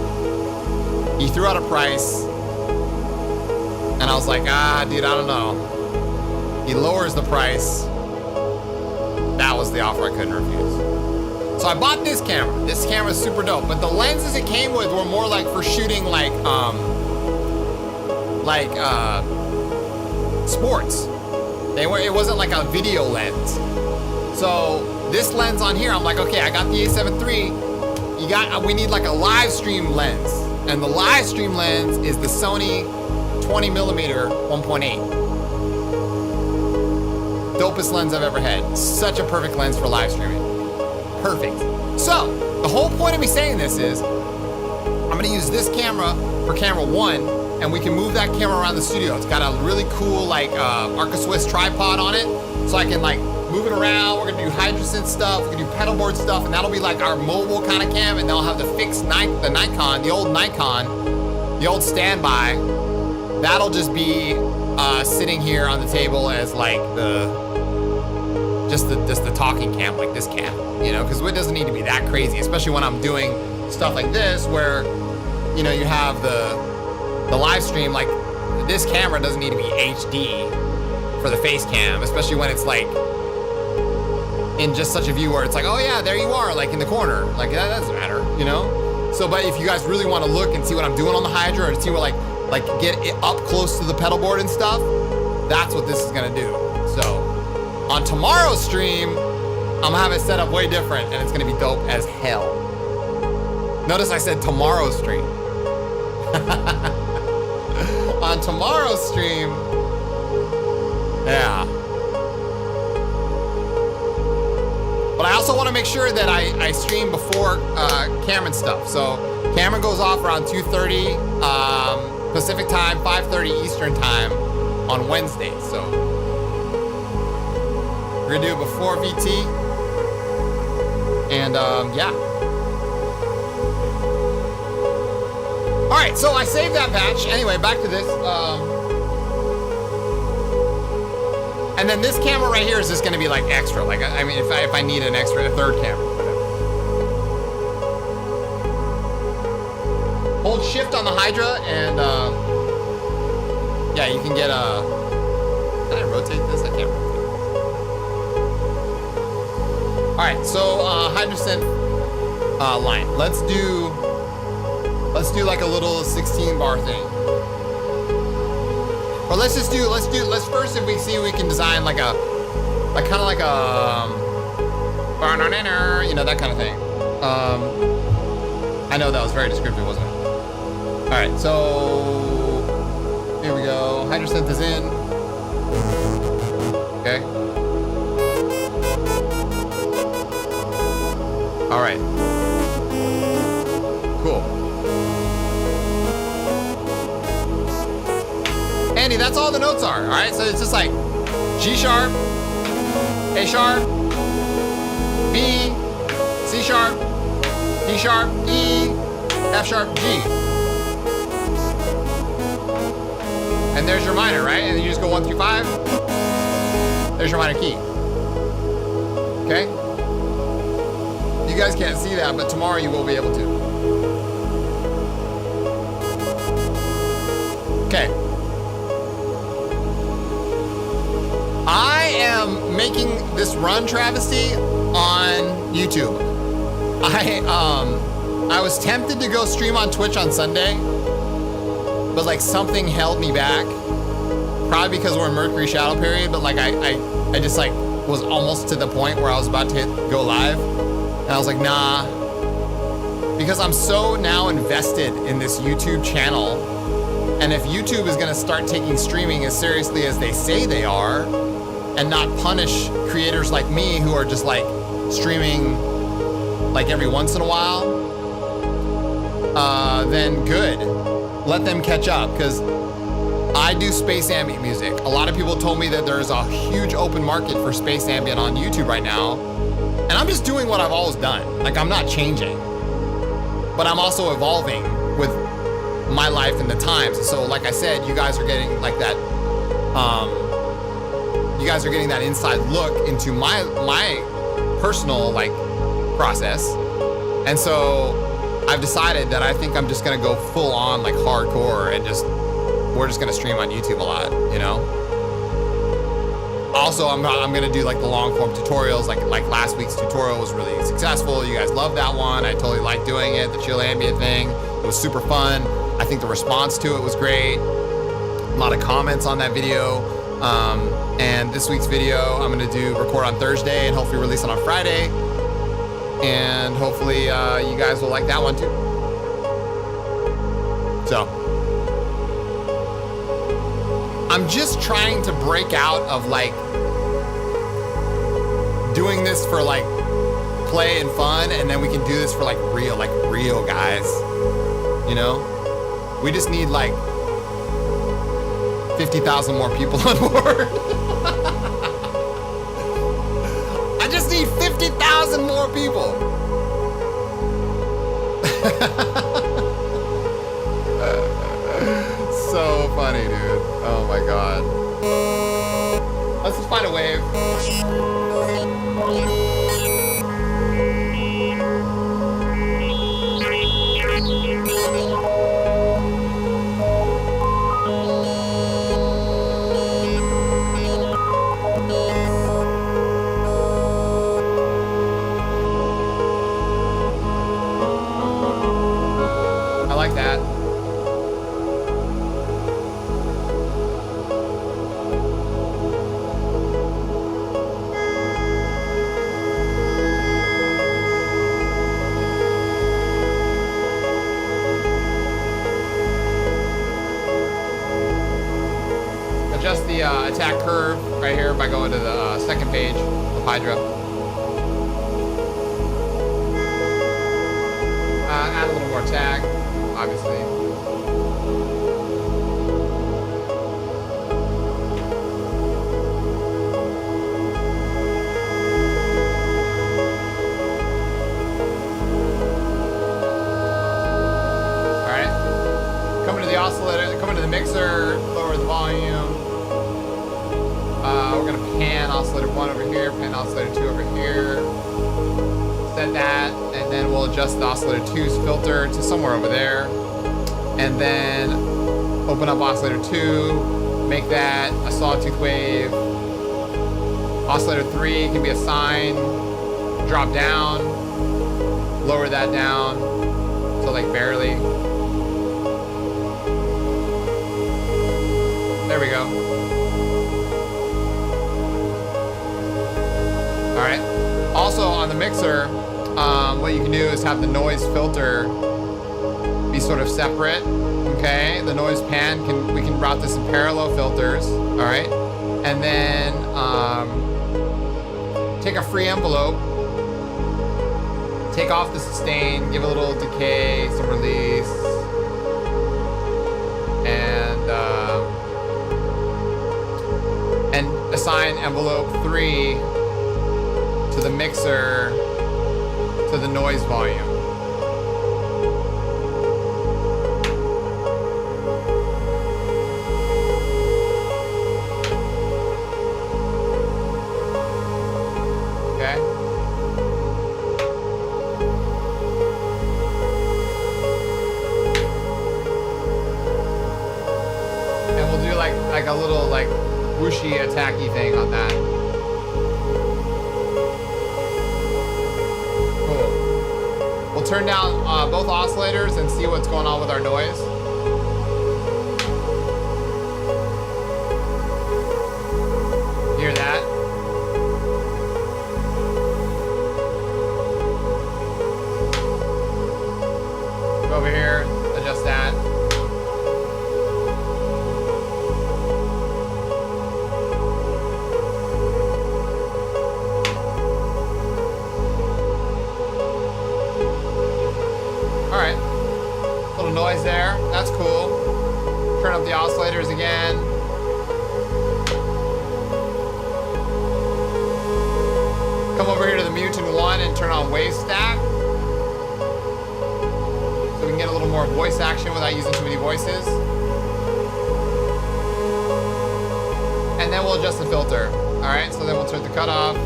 He threw out a price, and I was like, dude, I don't know. He lowers the price. That was the offer I couldn't refuse. So I bought this camera. This camera is super dope, but the lenses it came with were more like for shooting like sports. It wasn't like a video lens. So this lens on here, I'm like, okay, I got the A7 III. We need like a live stream lens. And the live stream lens is the Sony 20mm 1.8. Dopest lens I've ever had. Such a perfect lens for live streaming. Perfect. So, the whole point of me saying this is, I'm gonna use this camera for camera 1, and we can move that camera around the studio. It's got a really cool, like, Arca Swiss tripod on it, so I can, like, move it around. We're gonna do hydrogen stuff, we're gonna do pedal board stuff, and that'll be like our mobile kind of cam, and they'll have the fixed the old Nikon, the old standby. That'll just be sitting here on the table as like just the talking cam, like this cam, you know, because it doesn't need to be that crazy, especially when I'm doing stuff like this where, you know, you have the live stream, like this camera doesn't need to be HD for the face cam, especially when it's like in just such a view where it's like, oh yeah, there you are, like in the corner, like that doesn't matter, you know? So, but if you guys really want to look and see what I'm doing on the Hydra, or see what like get it up close to the pedal board and stuff, that's what this is gonna do. So on tomorrow's stream, I'm gonna have it set up way different, and it's gonna be dope as hell. Notice I said tomorrow's stream. On tomorrow's stream, yeah. But I also want to make sure that I stream before Cameron stuff. So Cameron goes off around 2:30 Pacific time, 5:30 Eastern time on Wednesday. So we're gonna do it before VT. And yeah. All right, so I saved that patch. Anyway, back to this. And then this camera right here is just gonna be like extra. Like, I mean, if I need an extra, a third camera, whatever. Hold shift on the Hydra and yeah, you can get a, can I rotate this? I can't rotate this. All right, so Hydra synth line. Let's do like a little 16 bar thing. Or let's first, if we see we can design like a, kind of like a, you know, that kind of thing. I know that was very descriptive, wasn't it? All right, so here we go. Hydra synth is in. Okay. All right. Cool. Andy, that's all the notes are, all right? So it's just like G sharp, A sharp, B, C sharp, D sharp, E, F sharp, G. And there's your minor, right? And then you just go 1 through 5. There's your minor key. Okay? You guys can't see that, but tomorrow you will be able to. Okay. I am making this run travesty on YouTube. I was tempted to go stream on Twitch on Sunday, but like something held me back. Probably because we're in Mercury shadow period, but like I just like was almost to the point where I was about to go live, and I was like, nah, because I'm so now invested in this YouTube channel, and if YouTube is gonna start taking streaming as seriously as they say they are, and not punish creators like me who are just like streaming like every once in a while, then good. Let them catch up, because I do space ambient music. A lot of people told me that there's a huge open market for space ambient on YouTube right now, and I'm just doing what I've always done. Like, I'm not changing, but I'm also evolving with my life and the times. So like I said, you guys are getting like that, you guys are getting that inside look into my personal like process. And so I've decided that I think I'm just gonna go full on like hardcore, and we're just gonna stream on YouTube a lot, you know? Also, I'm gonna do like the long form tutorials, like last week's tutorial was really successful. You guys loved that one. I totally liked doing it, the chill ambient thing. It was super fun. I think the response to it was great. A lot of comments on that video. And this week's video, I'm gonna record on Thursday and hopefully release it on Friday. And hopefully you guys will like that one too. So, I'm just trying to break out of like doing this for like play and fun, and then we can do this for like real guys, you know? We just need like 50,000 more people on board. I just need 50,000 more people. So funny, dude. Oh my God. Let's just find a wave. adjust the attack curve right here by going to the second page of Hydra. Add a little more attack, obviously. Coming to the oscillator, coming to the mixer, lower the volume. We're gonna pan oscillator 1 over here, pan oscillator 2 over here. Set that, and then we'll adjust the oscillator 2's filter to somewhere over there. And then open up oscillator 2, make that a sawtooth wave. Oscillator 3 can be a sine, drop down, lower that down, so like barely. There we go. All right. Also on the mixer, what you can do is have the noise filter be sort of separate. Okay. The noise pan we can route this in parallel filters. All right. And then take a free envelope, take off the sustain, give a little decay, some release, and assign envelope 3 to the mixer to the noise volume. Okay. And we'll do like a little like whooshy attacky thing on that. Cool. We'll turn down both oscillators and see what's going on with our noise. Hear that? Go over here, adjust that. Noise there, that's cool. Turn up the oscillators again. Come over here to the Mutant 1 and turn on wave stack. So we can get a little more voice action without using too many voices. And then we'll adjust the filter. All right, so then we'll turn the cutoff.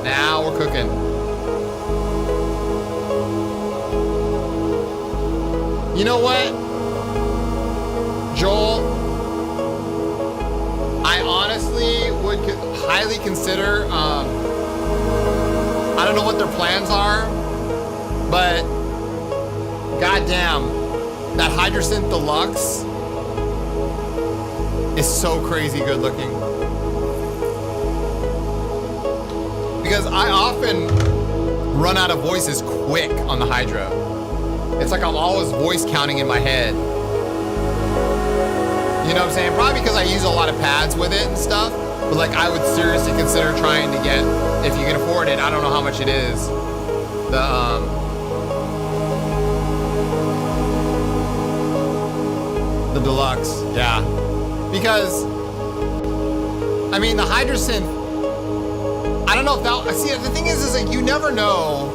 Now we're cooking. You know what, Joel? I honestly would highly consider, I don't know what their plans are, but goddamn, that Hydrosynth Deluxe is so crazy good looking. Because I often run out of voices quick on the Hydra. It's like I'm always voice counting in my head. You know what I'm saying? Probably because I use a lot of pads with it and stuff. But like I would seriously consider trying to get, if you can afford it, I don't know how much it is. The Deluxe, yeah. Because, I mean, the Hydrosynth, I don't know if that, see, the thing is like you never know.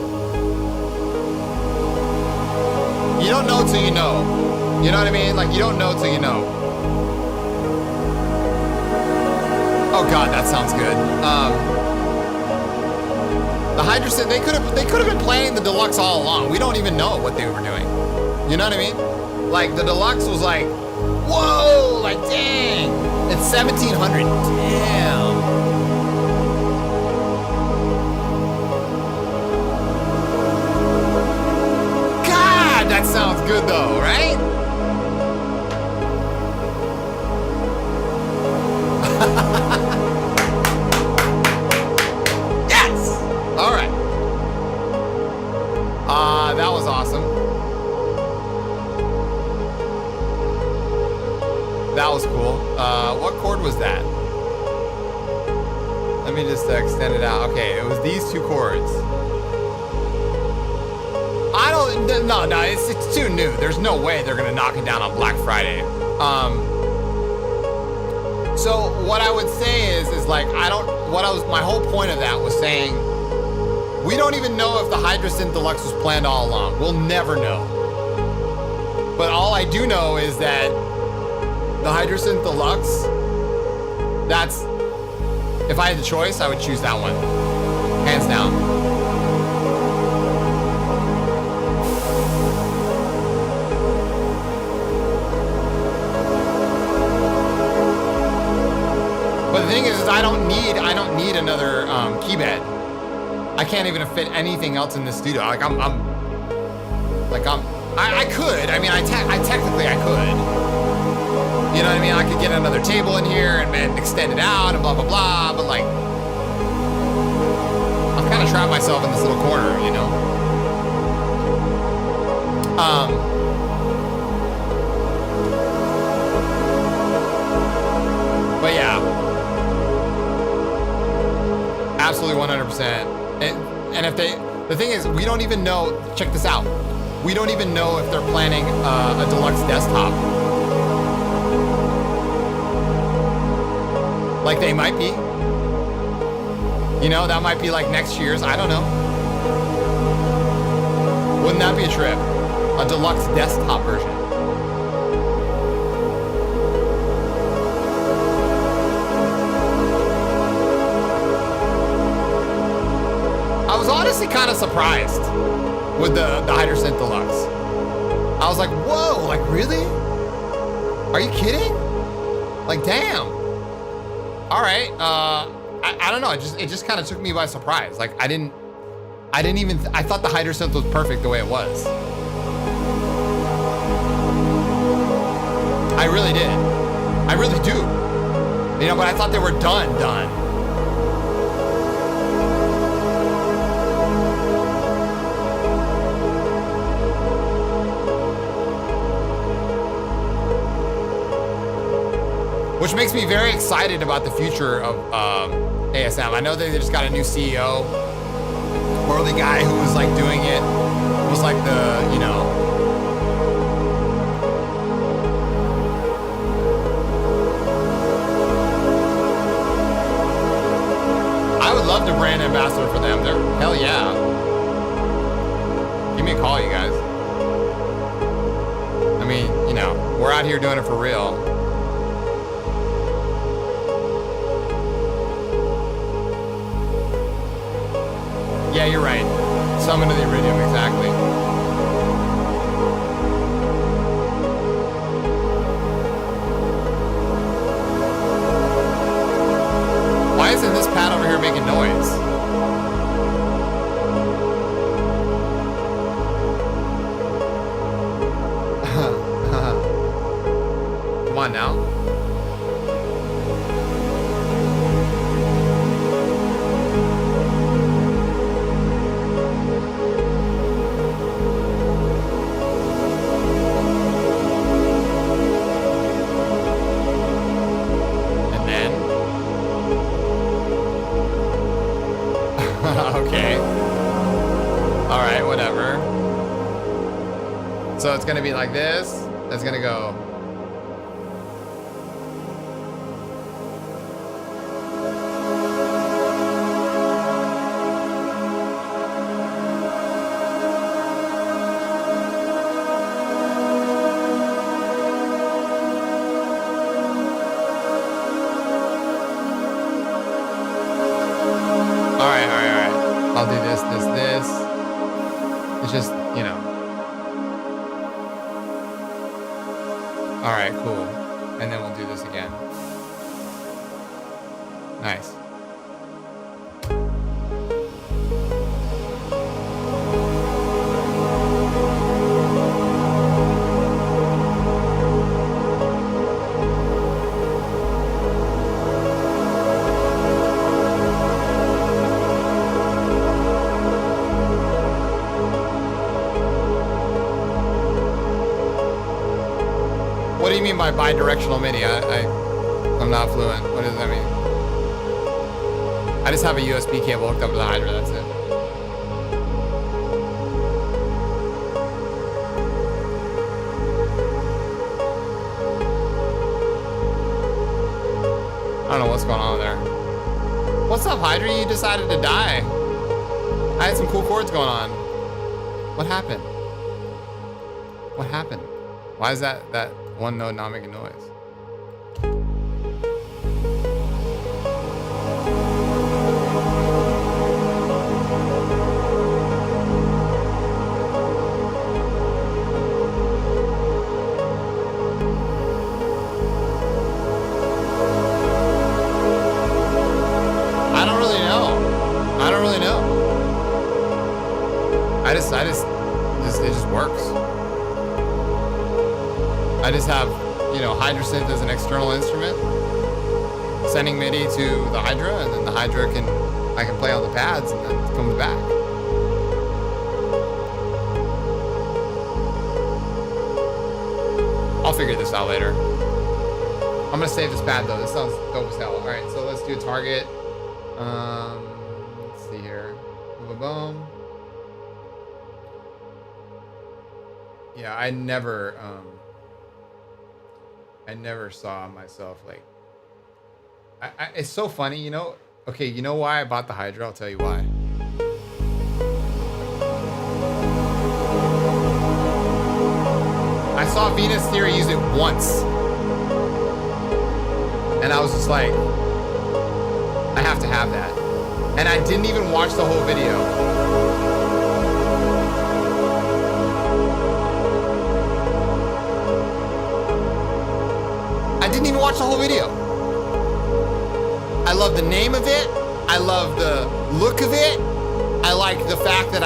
You don't know till you know. You know what I mean? Like you don't know till you know. Oh God, that sounds good. The Hydrosynth, they could have been playing the Deluxe all along. We don't even know what they were doing. You know what I mean? Like the Deluxe was like, whoa, like dang, it's 1700. Damn. That sounds good though, right? Yes! All right. That was awesome. chord was that? Let me just extend it out. Okay, it was these two chords. I don't, no, it's too new. There's no way they're gonna knock it down on Black Friday. So what I would say is like, my whole point of that was saying, we don't even know if the Hydrosynth Deluxe was planned all along. We'll never know. But all I do know is that the Hydrosynth Deluxe, that's, if I had the choice, I would choose that one. Hands down. But the thing is I don't need another key bed. I can't even fit anything else in this studio. Like I could. I mean, I technically I could. You know what I mean? I could get another table in here and extend it out and blah blah blah. But like, I'm kind of trapped myself in this little corner, you know. But yeah. Absolutely 100%. And if the thing is, we don't even know, check this out. We don't even know if they're planning a deluxe desktop. Like they might be. You know, that might be like next year's, I don't know. Wouldn't that be a trip? A deluxe desktop version. I was honestly kind of surprised with the Hydrosynth Deluxe. I was like, whoa, like really? Are you kidding? Like, damn. All right, I don't know. It just kind of took me by surprise. Like I thought the Hydrosynth was perfect the way it was. I really did. I really do. You know, but I thought they were done. Which makes me very excited about the future of ASM. I know they just got a new CEO, or the guy who was like doing it was like the, you know. I would love to brand ambassador for them. They're, hell yeah. Give me a call, you guys. I mean, you know, we're out here doing it for real. Yeah, you're right. Summon to the Iridium, exactly. Why isn't this pad over here making noise? Come on now. Okay. All right, whatever. So it's gonna be like this. It's gonna go. I'll do this. It's just, you know. All right, cool. And then we'll do this again. Nice. What do you mean by bi-directional MIDI? I'm not fluent. What does that mean? I just have a USB cable hooked up to the Hydra, that's it. I don't know what's going on there. What's up, Hydra? You decided to die. I had some cool chords going on. What happened? What happened? Why is that one note not making noise? I don't really know. It just works. I just have, you know, Hydra synth as an external instrument, sending MIDI to the Hydra, and then the Hydra I can play on the pads, and then it comes back. I'll figure this out later. I'm gonna save this pad though. This sounds dope as hell. All right, so let's do a target. Let's see here. Boom. Yeah, I never saw myself like. It's so funny, you know. Okay, you know why I bought the Hydra? I'll tell you why. I saw Venus Theory use it once, and I was just like, I have to have that. And I didn't even watch the whole video. I didn't even watch the whole video. I love the name of it. I love the look of it. I like the fact that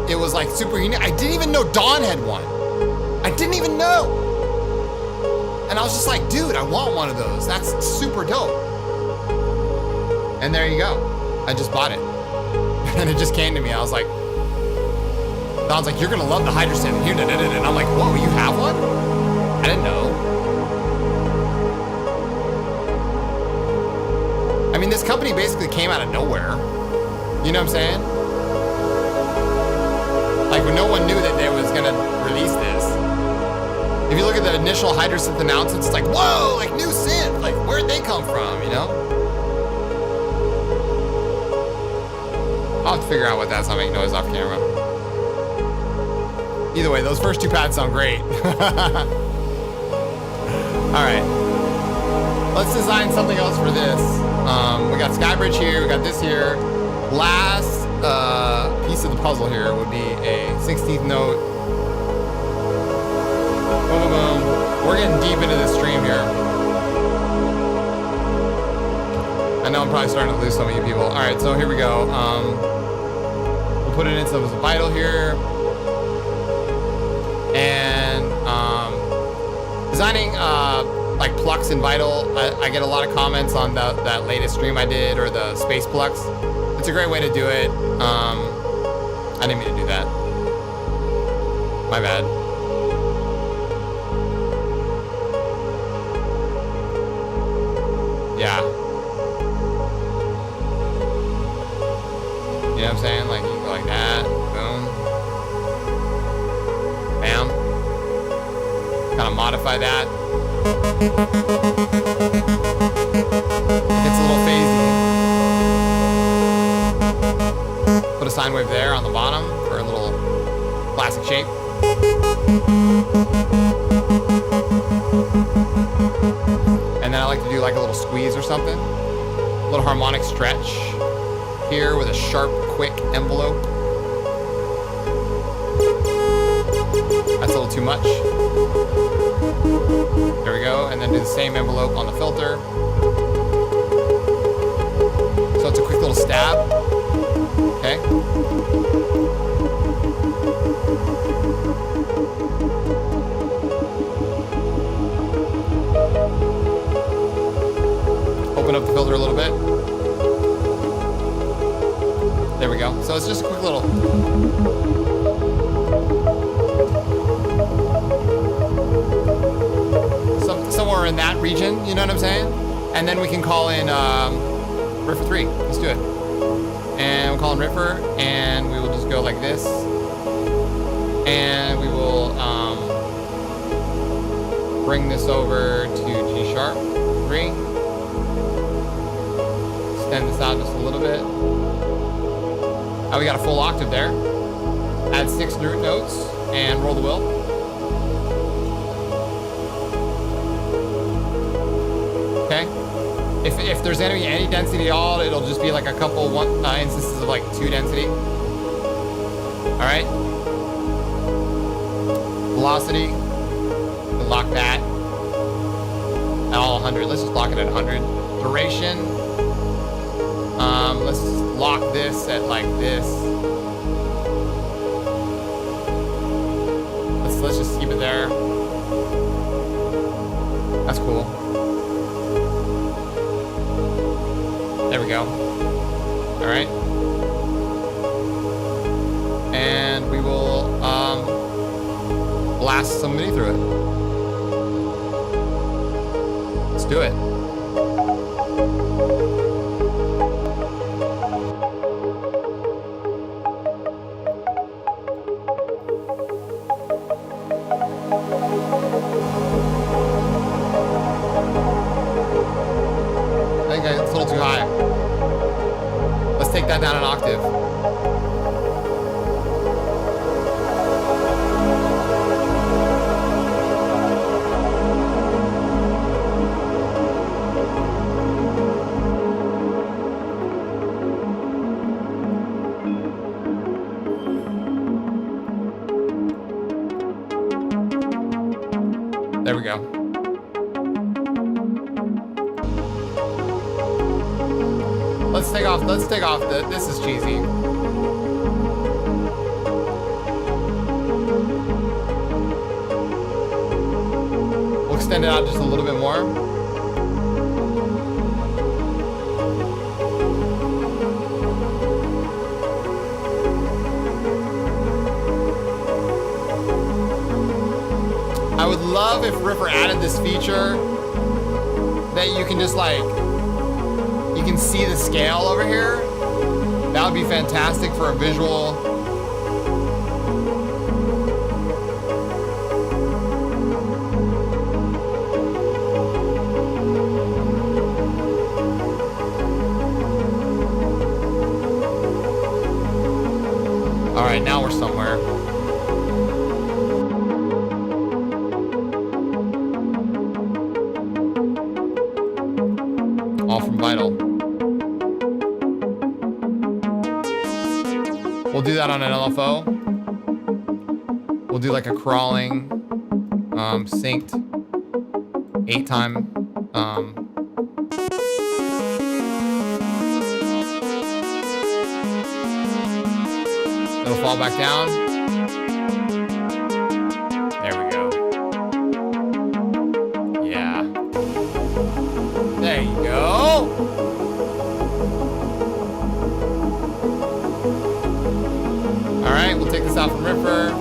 it was like super unique. I didn't even know Dawn had one. I didn't even know. And I was just like, dude, I want one of those. That's super dope. And there you go. I just bought it. And it just came to me. I was like, Dawn's like, you're gonna love the Hydra synth. And I'm like, whoa, you have one? I didn't know. I mean, this company basically came out of nowhere. You know what I'm saying? Like, when no one knew that they was gonna release this. If you look at the initial Hydra synth announcements, it's like, whoa, like new synth. Like, where'd they come from, you know? I'll have to figure out what that's not making noise off camera. Either way, those first two pads sound great. All right. Let's design something else for this. We got Skybridge here, we got this here. Last piece of the puzzle here would be a 16th note. Boom, boom, boom. We're getting deep into this stream here. I know I'm probably starting to lose some of you people. All right, so here we go. We'll put it in some vital here. And designing like Plux and Vital, I get a lot of comments on that latest stream I did, or the Space Plux. It's a great way to do it. I didn't mean to do that. My bad. Yeah. You know what I'm saying? Like, you can go like that. Boom. Bam. Kind of modify that. It's a little phasey. Put a sine wave there on the bottom for a little classic shape. And then I like to do like a little squeeze or something. A little harmonic stretch here with a sharp, quick envelope. That's a little too much. There we go, and then do the same envelope on the filter. So it's a quick little stab. Okay. Open up the filter a little bit. There we go. So it's just a quick little. Somewhere in that region, you know what I'm saying? And then we can call in Riffer 3. Let's do it. And we'll call in Riffer, and we will just go like this. And we will bring this over to G sharp 3. Extend this out just a little bit. Oh, we got a full octave there. Add 6 root notes and roll the wheel. Okay. If there's any density at all, it'll just be like a couple instances of like 2 density. All right. Velocity. We'll lock that at all 100. Let's just lock it at 100. Duration. Let's lock this at like this. Let's just keep it there. That's cool. There we go. All right. And we will blast some MIDI through it. Let's do it. I think it's a little too high. Let's take that down an octave. There we go. Let's take off this is cheesy. We'll extend it out just a little bit more. I would love if Riffer added this feature that you can just like, you can see the scale over here. That would be fantastic for a visual. All right, now we're somewhere. All from Vital. We'll do that on an LFO. We'll do like a crawling, synced 8-time. It'll fall back down. There we go. Yeah. There you go. All right, we'll take this out from Riffer.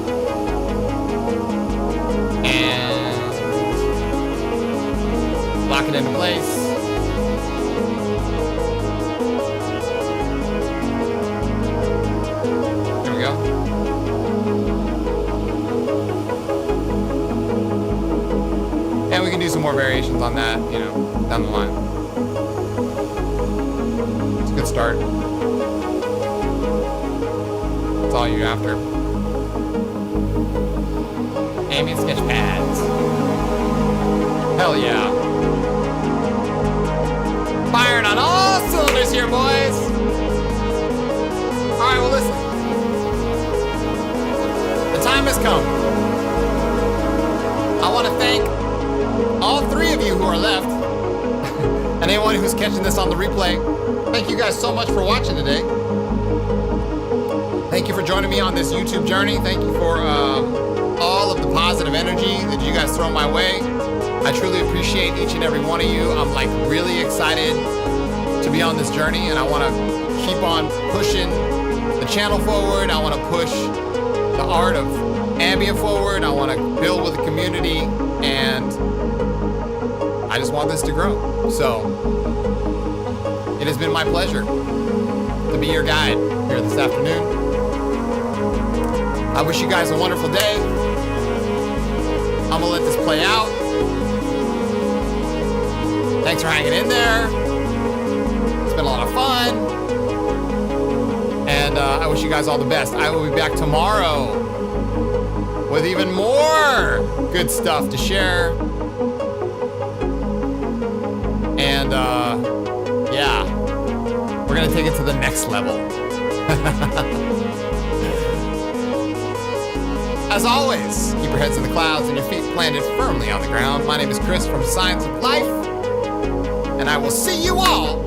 And lock it into place. There we go. And we can do some more variations on that, you know, down the line. It's a good start. That's all you're after. Ambient sketch pads. Hell yeah. Firing on all cylinders here, boys. All right, well, listen. The time has come. I want to thank all 3 of you who are left, and anyone who's catching this on the replay. Thank you guys so much for watching today. Thank you for joining me on this YouTube journey. Thank you for all of the positive energy that you guys throw my way. I truly appreciate each and every one of you. I'm like really excited to be on this journey, and I want to keep on pushing the channel forward. I want to push the art of ambient forward. I want to build with the community, and I just want this to grow. So it has been my pleasure to be your guide here this afternoon. I wish you guys a wonderful day. I'm gonna let this play out. Thanks for hanging in there. It's been a lot of fun. And I wish you guys all the best. I will be back tomorrow with even more good stuff to share. And yeah, we're gonna take it to the next level. As always, keep your heads in the clouds and your feet planted firmly on the ground. My name is Chris from S1gns Of L1fe, and I will see you all